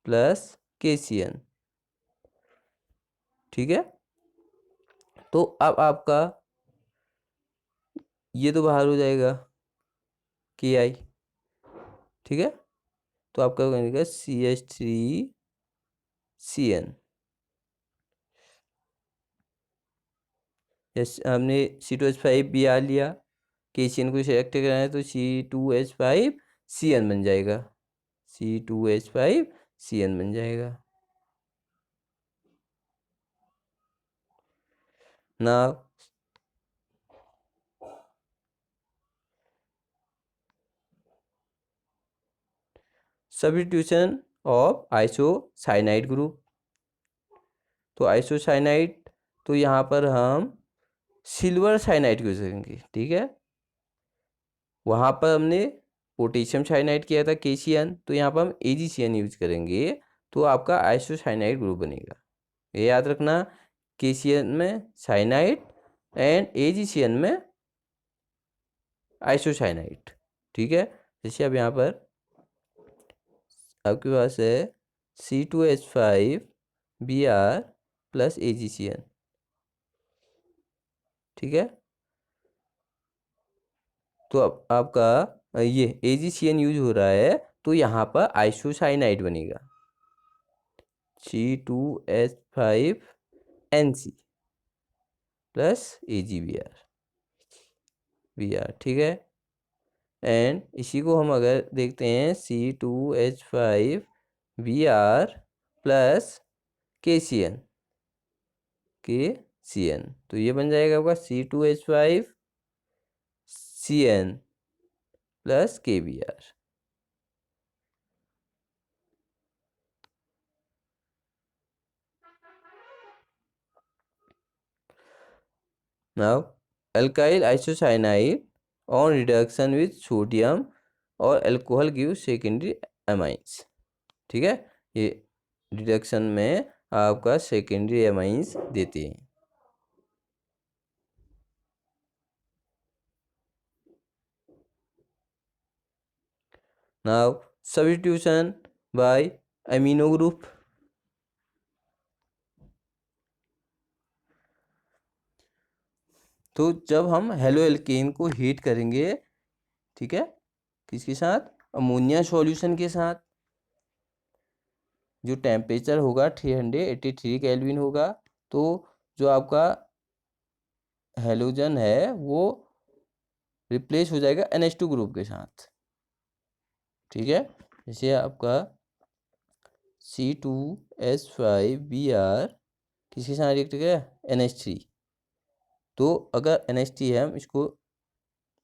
प्लस KCN, ठीक है। तो अब आपका ये तो बाहर हो जाएगा KI, ठीक है। तो आपका बनेगा CH3CN। जैसे हमने C2H5Br लिया, KCN को सेलेक्ट करना है तो C2H5CN बन जाएगा, C2H5CN बन जाएगा। ना सब्स्टिट्यूशन ऑफ आइसोसाइनाइड ग्रुप। तो आइसोसाइनाइड, तो यहाँ पर हम सिल्वर साइनाइड यूज करेंगे, ठीक है। वहाँ पर हमने पोटेशियम साइनाइड किया था KCN, तो यहाँ पर हम AgCN यूज करेंगे तो आपका आइसोसाइनाइड ग्रुप बनेगा। ये याद रखना, KCN में साइनाइड एंड AgCN में आइसोसाइनाइड। ठीक है, जैसे अब यहाँ पर आपके पास है C2H5Br प्लस AgCN। ठीक है, तो अब आपका ये AgCN यूज हो रहा है तो यहाँ पर आइसोसाइनाइड बनेगा C2H5NC प्लस AgBr। ठीक है, एंड इसी को हम अगर देखते हैं C2H5Br प्लस KCN तो ये बन जाएगा आपका C2H5CN plus KBr। Now alkyl isocyanide on reduction with sodium और अल्कोहल गिव सेकेंडरी एमाइंस। ठीक है, ये रिडक्शन में आपका सेकेंडरी एमाइंस देते हैं। Now substitution by amino group. तो जब हम हेलो एल्केन को हीट करेंगे, ठीक है, किसके साथ, अमोनिया सॉल्यूशन के साथ, जो टेम्परेचर होगा 383 केल्विन होगा, तो जो आपका हेलोजन है वो रिप्लेस हो जाएगा NH2 ग्रुप के साथ। ठीक है, जैसे आपका C2H5Br किसके साथ रिएक्ट करेगा, NH3। तो अगर NH3 है हम इसको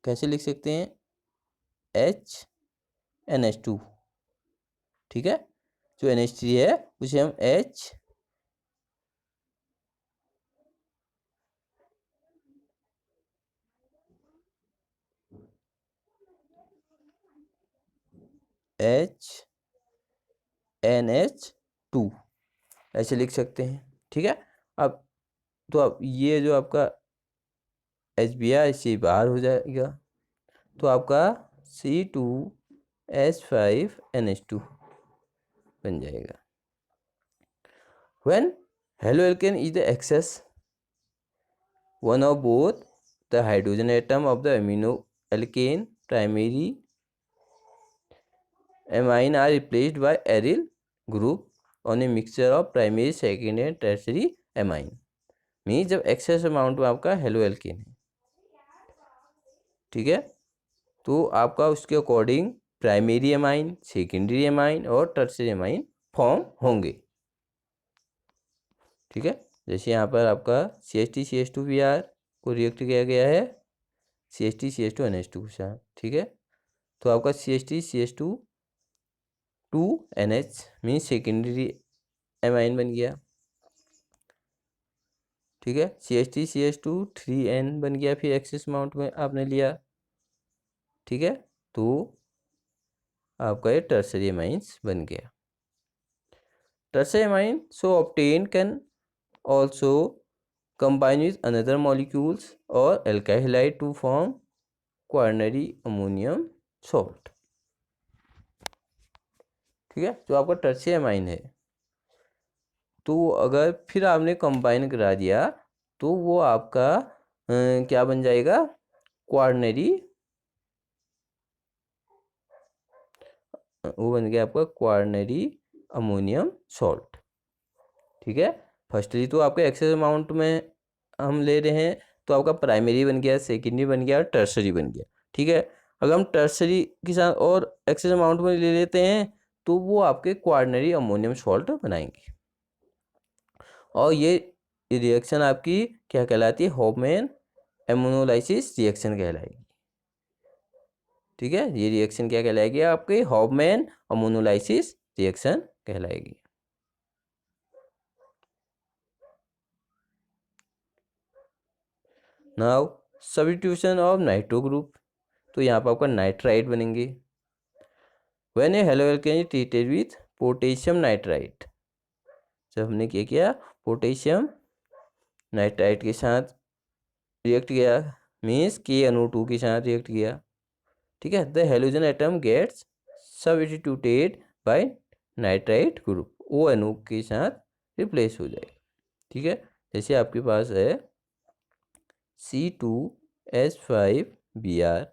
कैसे लिख सकते हैं, HNH2। ठीक है, जो NH3 है उसे हम HNH2 ऐसे लिख सकते हैं। ठीक है, अब तो अब ये जो आपका HBr इससे बाहर हो जाएगा तो आपका C2H5NH2 बन जाएगा। When haloalkane is the excess one of both the hydrogen atom of the amino alkane primary amine are replaced by aryl group on a mixture of primary, secondary and tertiary amine। Means जब excess amount में आपका haloalkane है, ठीक है, तो आपका उसके according primary amine, secondary amine और टर्शियरी एमाइन फॉर्म होंगे। ठीक है, जैसे यहाँ पर आपका CH3CH2Br को रिएक्ट किया गया है CH3CH2NH2 के साथ। ठीक है, तो आपका CH3CH2 2NH means secondary amine बन गया। ठीक है, CH3CH2 3N बन गया, फिर एक्सेस अमाउंट में आपने लिया। ठीक है, तो आपका ये टर्शरी एमाइंस बन गया। Tertiary amine so obtain can also combine with another molecules or alkyl halide to form quaternary ammonium salt। ठीक है, जो आपका टर्शियरी एमाइन है तो अगर फिर आपने कंबाइन करा दिया तो वो आपका क्या बन जाएगा, क्वार्नरी, वो बन गया आपका क्वार्नरी अमोनियम सॉल्ट। ठीक है, फर्स्टली तो आपके एक्सेस अमाउंट में हम ले रहे हैं तो आपका प्राइमरी बन गया, सेकेंडरी बन गया, टर्सरी बन गया। ठीक है, अगर हम टर्सरी के साथ और एक्सेस अमाउंट में ले लेते हैं तो वो आपके क्वार्नरी अमोनियम सॉल्ट बनाएंगे। और ये रिएक्शन आपकी क्या कहलाती है, हॉफमैन एमोनोलाइसिस रिएक्शन कहलाएगी। ठीक है, ये रिएक्शन क्या कहलाएगी, आपके हॉफमैन अमोनोलाइसिस रिएक्शन कहलाएगी। Now substitution of nitro group. तो यहाँ पर आपका नाइट्राइट बनेंगे। When a halo alkane treated with potassium nitrite, जब हमने क्या किया, पोटेशियम नाइट्राइट के साथ रिएक्ट किया, मीन्स KNO2 के साथ रिएक्ट किया, ठीक है, the halogen atom gets substituted by nitrite group, ONO के साथ रिप्लेस हो जाएगा, ठीक है। जैसे आपके पास है C2H5Br,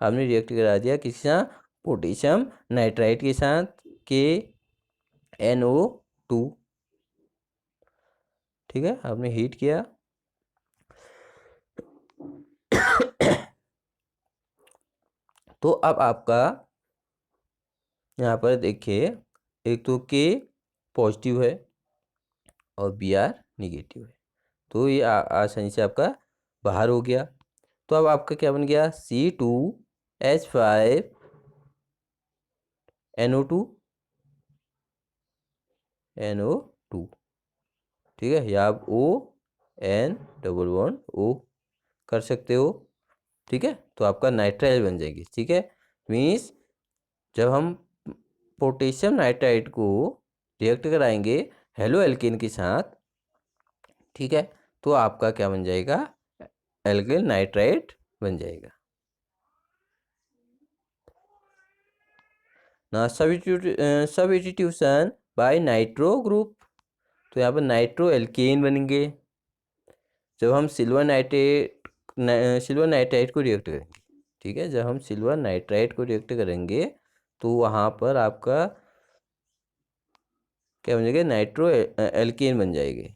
आपने रिएक्ट करा दिया किसके साथ, पोटेशियम नाइट्राइट के साथ, KNO2, ठीक है, आपने हीट किया। तो अब आपका यहाँ पर देखिए, एक तो K पॉजिटिव है और Br निगेटिव है, तो ये आसानी से आपका बाहर हो गया। तो अब आपका क्या बन गया, C2H5NO2, ठीक है, या आप ON_O कर सकते हो, ठीक है। तो आपका नाइट्राइल बन जाएगी, ठीक है। मीन्स जब हम पोटेशियम नाइट्राइट को रिएक्ट कराएंगे हेलो एल्केन के साथ, ठीक है, तो आपका क्या बन जाएगा, एल्केन नाइट्राइट बन जाएगा ना। सब्स्टिट्यूशन बाय नाइट्रो ग्रुप, तो यहाँ पर नाइट्रो एल्केन बनेंगे जब हम सिल्वर नाइट्राइट को रिएक्ट करेंगे, ठीक है। जब हम सिल्वर नाइट्राइट को रिएक्ट करेंगे तो वहाँ पर आपका क्या बन जाएगा, नाइट्रो एल्केन बन जाएगी,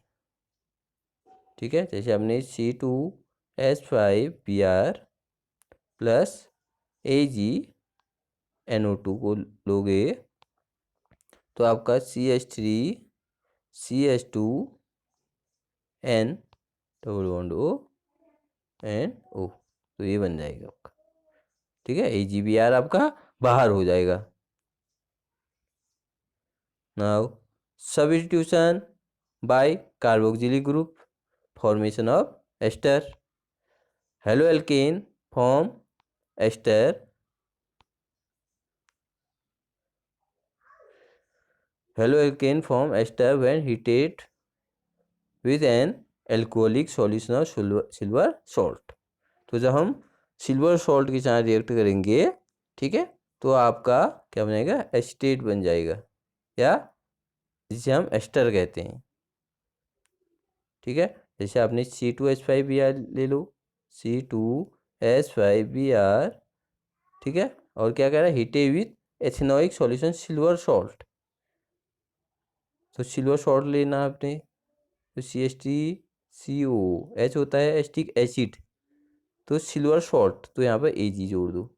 ठीक है। जैसे हमने C2H5Br प्लस AgNO2 को लोगे तो आपका CH3CH2N_O, तो ये बन जाएगा आपका, ठीक है। AgBr आपका बाहर हो जाएगा। Now substitution by carboxylic group, formation of ester, haloalkane form ester, haloalkane form ester when heated with an alcoholic solution of silver salt. तो जब हम सिल्वर सॉल्ट के साथ रिएक्ट करेंगे, ठीक है, तो आपका क्या बनेगा, एस्टेट बन जाएगा, या जिसे हम एस्टर कहते हैं, ठीक है। जैसे आपने C2H5Br ले लो, C2H5Br, ठीक है, और क्या कह रहा है, heated with ethanoic solution silver salt, तो सिल्वर सॉल्ट लेना आपने, तो CH3CO, H होता है एस्टिक एसिड, तो सिल्वर सॉल्ट, तो यहाँ पर Ag जोड़ दो,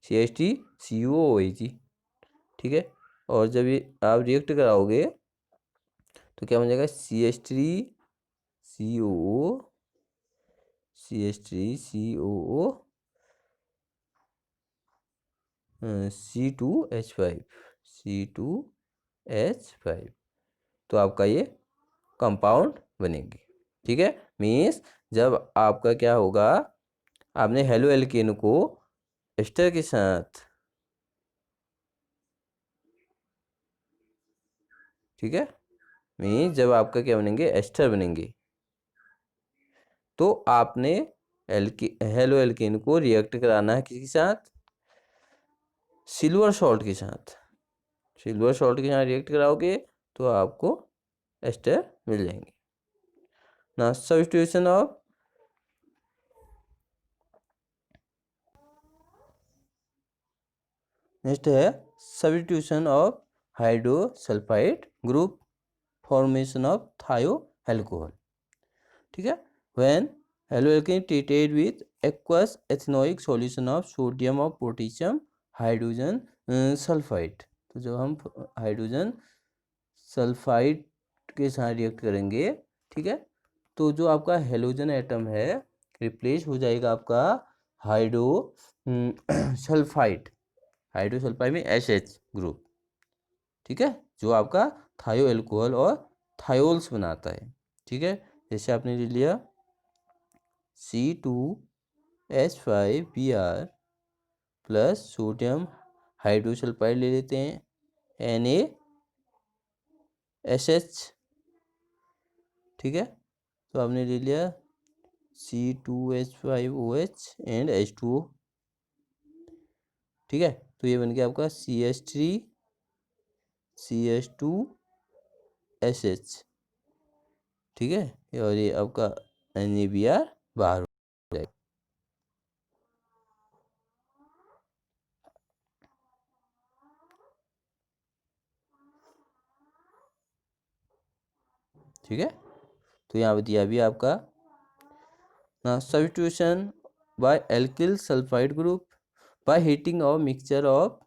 CH3COOAg, ठीक है। और जब ये आप रिएक्ट कराओगे तो क्या बन जाएगा, CH3COO C2H5, तो आपका ये कंपाउंड बनेगी, ठीक है। मीन्स जब आपका क्या होगा, आपने हेलो एल्केन को एस्टर के साथ, ठीक है, मीन्स जब आपका क्या बनेंगे, एस्टर बनेंगे, तो आपने हेलो एल्केन को रिएक्ट कराना है किसके साथ, सिल्वर सॉल्ट के साथ, सिल्वर सॉल्ट के साथ रिएक्ट कराओगे तो आपको एस्टर मिल जाएंगे ना। सब्स्टिट्यूशन ऑफ नेक्स्ट है substitution of hydrosulphide group, formation of थायो एल्कोहल, ठीक है। When halo alkane treated with aqueous ethanoic solution of sodium और पोटेशियम हाइड्रोजन सल्फाइड, तो जब हम हाइड्रोजन सल्फाइड के साथ रिएक्ट करेंगे, ठीक है, तो जो आपका हेलोजन एटम है रिप्लेस हो जाएगा आपका हाइड्रो सल्फाइड, हाइड्रोसल्फाइड में SH ग्रुप, ठीक है, जो आपका थायो एल्कोहल और थायोल्स बनाता है, ठीक है। जैसे आपने ले लिया C2 H5Br plus sodium hydrosulphide ले लेते हैं NaSH, ठीक है। तो आपने ले लिया C2H5OH एंड H2O, ठीक है। तो ये बन गया आपका CH3CH2SH, ठीक है। और ये आपका NaBr बाहर हो जाएगा, ठीक है। तो यहाँ पे दिया भी आपका substitution by alkyl sulfide group by heating of mixture of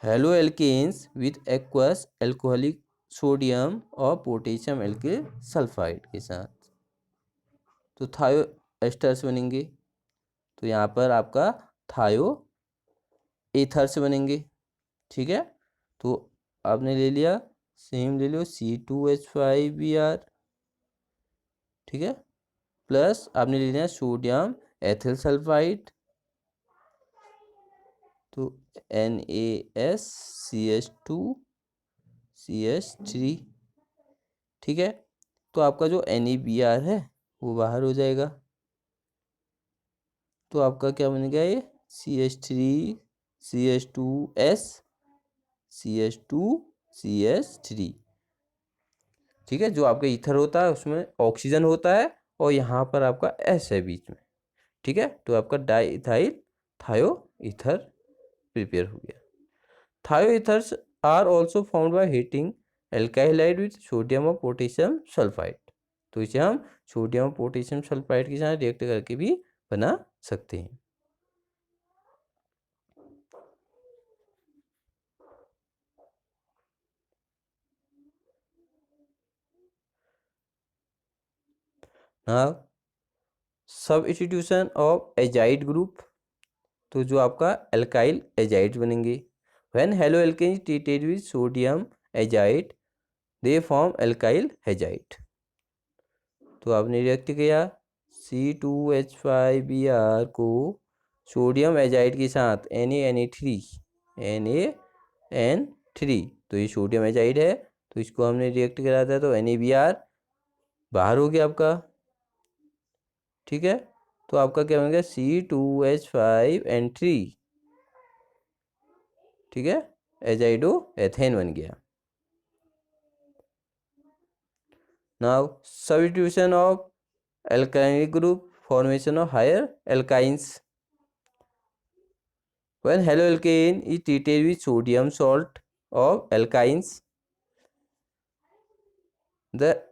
haloalkanes with aqueous alcoholic sodium और पोटेशियम alkyl सल्फाइड के साथ, तो थायो एस्टर्स बनेंगे। तो यहाँ पर आपका थायो एथर्स बनेंगे, ठीक है। तो आपने ले लिया, सेम ले लो C2H5Br, ठीक है, प्लस आपने ले लिया सोडियम एथिल सल्फाइड, तो NaSCH2CH3, ठीक है। तो आपका जो NaBr है वो बाहर हो जाएगा, तो आपका क्या बन गया ये CH3CH2S CH2CH3, ठीक है। जो आपका ईथर होता है उसमें ऑक्सीजन होता है और यहाँ पर आपका S है बीच में, ठीक है। तो आपका di ethyl thio ether prepare हो गया। Thio ethers are also found by heating alkyl halide with sodium और पोटेशियम सल्फाइड, तो इसे हम सोडियम और पोटेशियम सल्फाइड के साथ रिएक्ट करके भी बना सकते हैं। Now substitution of azide group, तो जो आपका एल्काइल एजाइड बनेंगे। When halo alkane treated with sodium azide they form alkyl azide, तो आपने रिएक्ट किया C2H5Br को सोडियम एजाइड के साथ NaNa3 तो ये सोडियम एजाइड है, तो इसको हमने रिएक्ट करा था, तो NaBr बाहर हो गया आपका, ठीक है। तो आपका क्या बन गया C2H5N3, ठीक है, एजाइडो एथेन बन गया। Now substitution of alkylic group, formation of higher alkynes. When haloalkane is treated with sodium salt of alkynes, the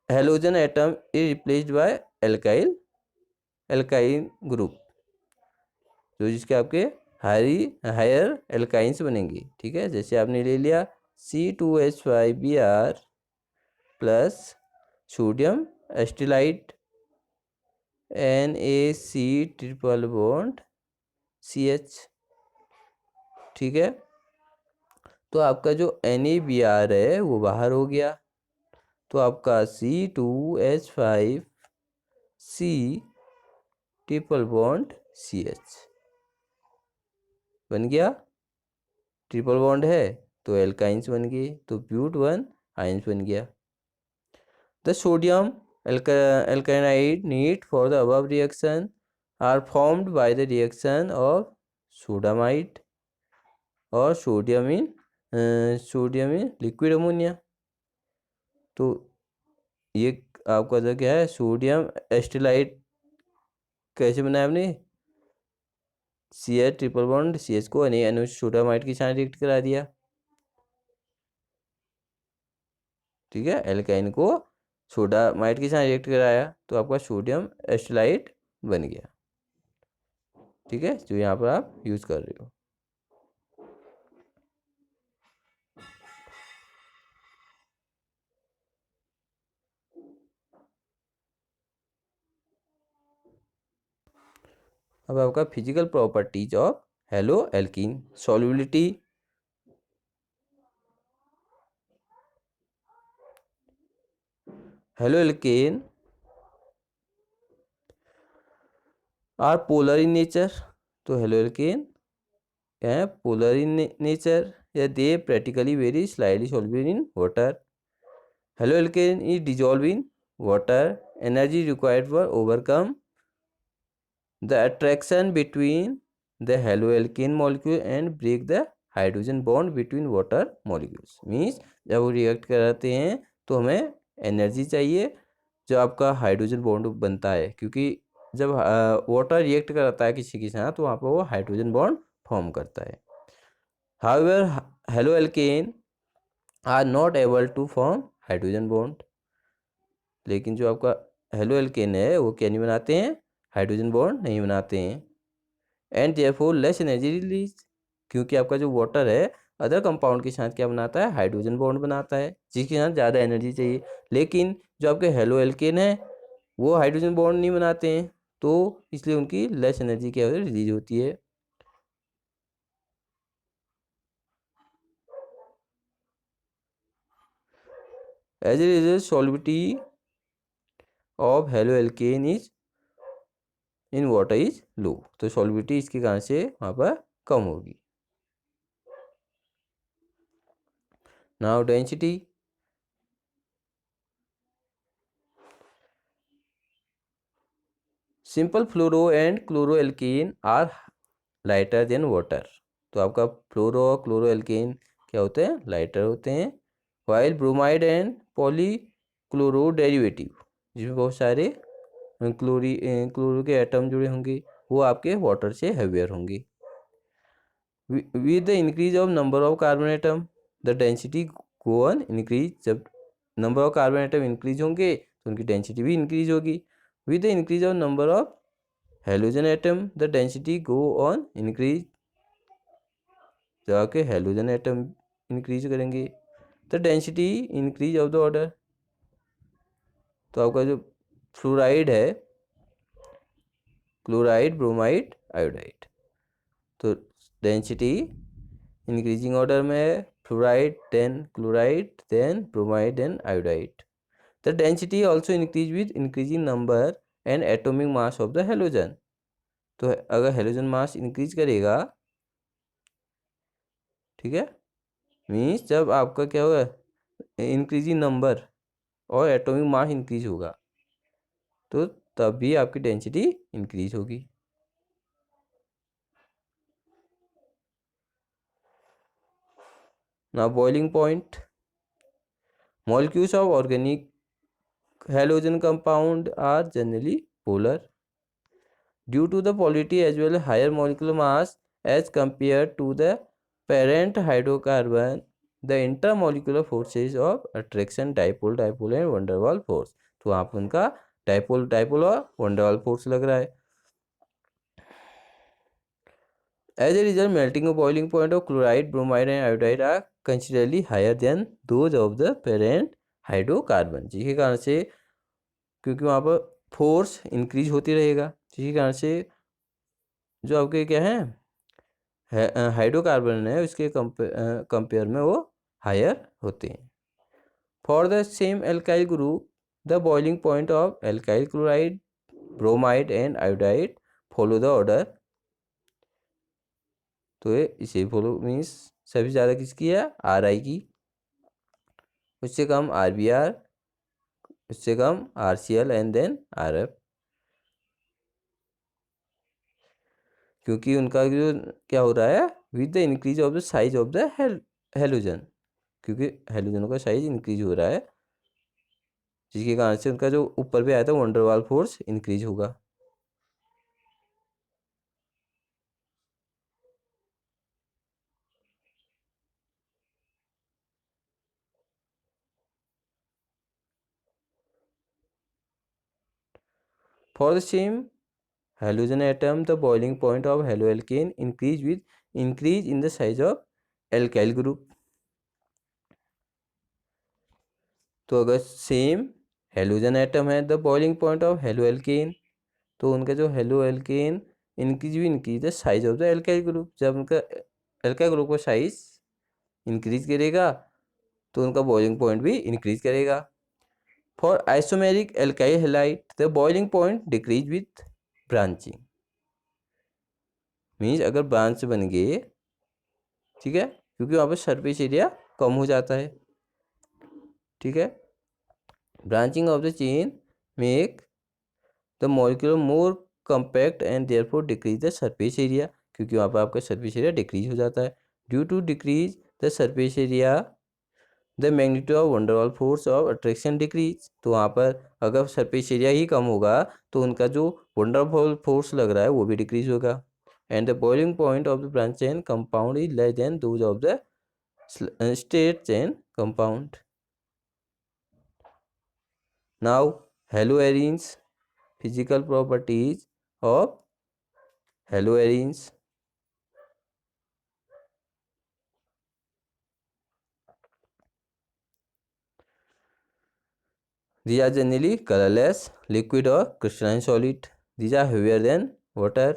halogen atom is replaced by alkyne group, जो जिसके आपके हायर एल्काइंस बनेंगे, ठीक है। जैसे आपने ले लिया C2H5Br plus sodium acetylide NaC triple bond CH, ठीक है। तो आपका जो NaBr है वो बाहर हो गया, तो आपका C2H5C ट्रिपल बॉन्ड CH बन गया, ट्रिपल बॉन्ड है तो एल्काइंस बन गए, तो ब्यूट 1 आइंस बन गया। The sodium alkylamide need for the above reaction are formed by the reaction of sodamide और सोडियम इन लिक्विड अमोनिया, तो ये आपका जो क्या है सोडियम एस्टिलाइट कैसे बनाया आपने CH ट्रिपल बॉन्ड CH को सोडामाइड के साथ रिएक्ट करा दिया, ठीक है। एल्काइन को सोडामाइड के साथ रिएक्ट कराया तो आपका सोडियम एस्टिलाइट बन गया, ठीक है, जो यहाँ पर आप यूज कर रहे हो। अब आपका physical properties of halo alkene solubility, halo alkene are polar in nature, तो हेलो एल्केन क्या है, पोलर इन नेचर, या they practically very slightly soluble in water. Halo alkene is dissolve in water, energy required for overcome the attraction between the halo alkane molecule and break the hydrogen bond between water molecules. Means जब वो react कराते हैं तो हमें energy चाहिए, जो आपका hydrogen bond बनता है, क्योंकि जब वाटर रिएक्ट करता है किसी के साथ तो वहाँ पर वो हाइड्रोजन बॉन्ड फॉर्म करता है। However halo alkane are not able to form hydrogen bond, लेकिन जो आपका हेलो एल्केन है वो क्या नहीं बनाते हैं, हाइड्रोजन बॉन्ड नहीं बनाते हैं। And therefore less energy release, क्योंकि आपका जो वाटर है अदर कंपाउंड के साथ क्या बनाता है, हाइड्रोजन बॉन्ड बनाता है, जिसके साथ ज़्यादा एनर्जी चाहिए। लेकिन जो आपके हेलो एल्केन है वो हाइड्रोजन बॉन्ड नहीं बनाते हैं, तो इसलिए उनकी लेस एनर्जी क्या होती है, रिलीज होती है। As a result solubility of halo alkane is in water is low, तो सॉल्युबिलिटी इसके कारण से वहाँ पर कम होगी। Now density, simple fluoro and chloro alkane are lighter than water, तो आपका फ्लोरो और क्लोरो एल्केन क्या होते हैं, लाइटर होते हैं। While bromide and poly chloro derivative, जिसमें बहुत सारे क्लोरो के एटम जुड़े होंगे, वो आपके वाटर से हैवियर होंगे। With the increase of number of carbon atom the density go on increase, जब number of carbon atom increase होंगे तो उनकी डेंसिटी भी इंक्रीज होगी। With the increase of number of halogen atom the density go on increase, जब आपके halogen atom increase करेंगे the density increase of the order, तो आपका जो फ्लोराइड है, क्लोराइड ब्रोमाइड आयोडाइड, तो डेंसिटी इंक्रीजिंग ऑर्डर में है, fluoride then chloride then bromide then iodide. The density also increase with increasing number and atomic mass of the halogen, तो अगर halogen मास increase करेगा, ठीक है, मीन्स जब आपका क्या होगा, इंक्रीजिंग नंबर और एटॉमिक मास इंक्रीज होगा, तो तब भी आपकी डेंसिटी इंक्रीज होगी। Now boiling point, molecules of organic halogen compound are generally polar due to the polarity as well as higher molecular mass as compared to the parent hydrocarbon. The intermolecular forces of attraction, dipole dipole and van der Waals force, तो आप उनका dipole dipole और van der Waals force लग रहा है। As a result, melting or boiling point of chloride, bromide and iodide are considerably higher than those of the parent hydrocarbon, जिसके कारण से, क्योंकि वहाँ पर फोर्स इंक्रीज होती रहेगा, जिसके कारण से जो आपके क्या है हाइड्रोकार्बन है उसके कंपेयर में वो हायर होते हैं। For the same alkyl group the boiling point of alkyl chloride, bromide and iodide follow the order, तो ये इसे फॉलो मीन्स सबसे ज़्यादा किसकी है, आर आई की, उससे कम आर बी आर, उससे कम R C L and then R F, क्योंकि उनका जो क्या हो रहा है, with the increase of the size of the halogen, क्योंकि हेलोजनों का साइज इंक्रीज हो रहा है, जिसके कारण से उनका जो ऊपर पे आया था वंडर वाल फोर्स इंक्रीज होगा। For the same halogen atom the boiling point of haloalkane increase with increase in the size of alkyl group, तो अगर सेम हेलोजन एटम है the boiling point of haloalkane, तो उनका जो हेलोएल्केन इंक्रीज भी increase the size of the alkyl group, जब उनका alkyl group का साइज इंक्रीज करेगा तो उनका बॉइलिंग पॉइंट भी इंक्रीज करेगा। For isomeric alkyl halide the boiling point decrease with branching, means अगर ब्रांच बन गए, ठीक है, क्योंकि वहाँ पर सरफेस एरिया कम हो जाता है, ठीक है। Branching of the chain make the molecule more compact and therefore decrease the surface area, क्योंकि वहाँ पर आपका सरफेस एरिया डिक्रीज हो जाता है। Due to decrease the surface area the magnitude of van der Waals force of attraction decrease, तो वहाँ पर अगर सरफेस एरिया ही कम होगा तो उनका जो वंडरवॉल फोर्स लग रहा है वो भी डिक्रीज होगा। And the boiling point of the branch chain compound is less than those of the straight chain compound. Now हेलोएरिन्स, physical properties of हेलोएरिन्स। These are generally colorless, liquid or crystalline solid. These are heavier than water.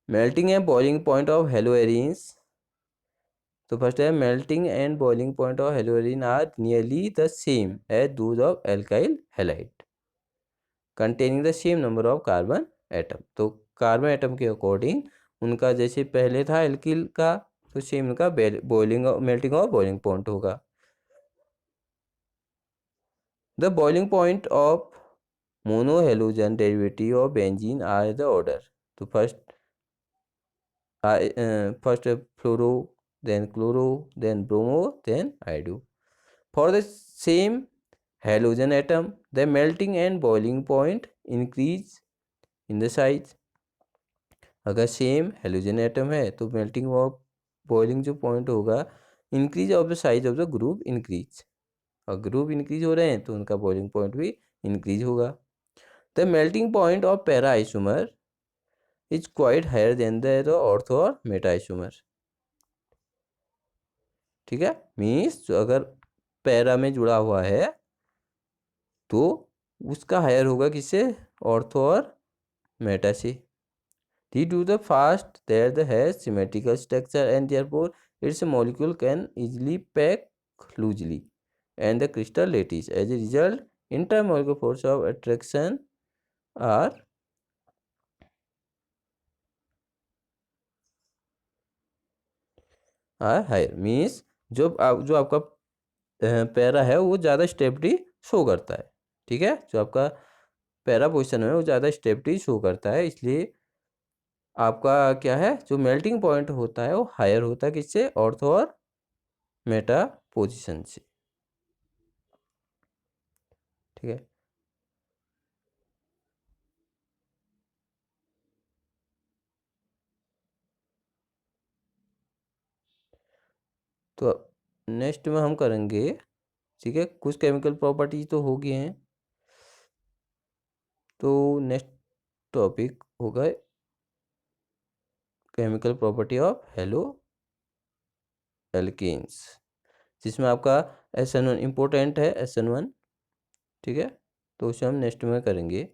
Melting and boiling point of haloarenes. तो first है melting and boiling point of haloarene are nearly the same as those of alkyl halide containing the same number of carbon atom. तो carbon atom के according उनका जैसे पहले था alkyl का, तो सेम उनका बॉइलिंग मेल्टिंग और बॉइलिंग पॉइंट होगा। The boiling point of mono halogen derivative of benzene are the order. तो first fluoro, then chloro, then bromo, then iodo. For the same halogen atom, the melting and boiling point increase in the size. अगर same halogen atom है तो melting और boiling जो point होगा, increase of the size of the group increase, और group increase हो रहे हैं तो उनका बॉइलिंग पॉइंट भी इंक्रीज होगा। The melting point of para isomer is quite higher than the ortho और मेटा आइसोमर, ठीक है। मीन्स जो अगर पैरा में जुड़ा हुआ है तो उसका हायर होगा किससे, ऑर्थो और मेटा से। Due to the fast there the has symmetrical structure and therefore its molecule can easily pack loosely and the crystal lattice as a result intermolecular force of attraction are higher. Means जो आपका para है वो ज़्यादा stability show करता है, ठीक है। जो आपका पैरा पोजिशन है वो ज़्यादा स्टेबिलिटी शो करता है, इसलिए आपका क्या है जो मेल्टिंग पॉइंट होता है वो हायर होता है किससे, ऑर्थो और मेटा पोजिशन से, ठीक है। तो नेक्स्ट में हम करेंगे, ठीक है, कुछ केमिकल प्रॉपर्टीज तो हो गए हैं, तो नेक्स्ट टॉपिक होगा chemical property of haloalkanes, जिसमें आपका SN1 इम्पोर्टेंट है, SN1, ठीक है। तो उसे हम नेक्स्ट में करेंगे।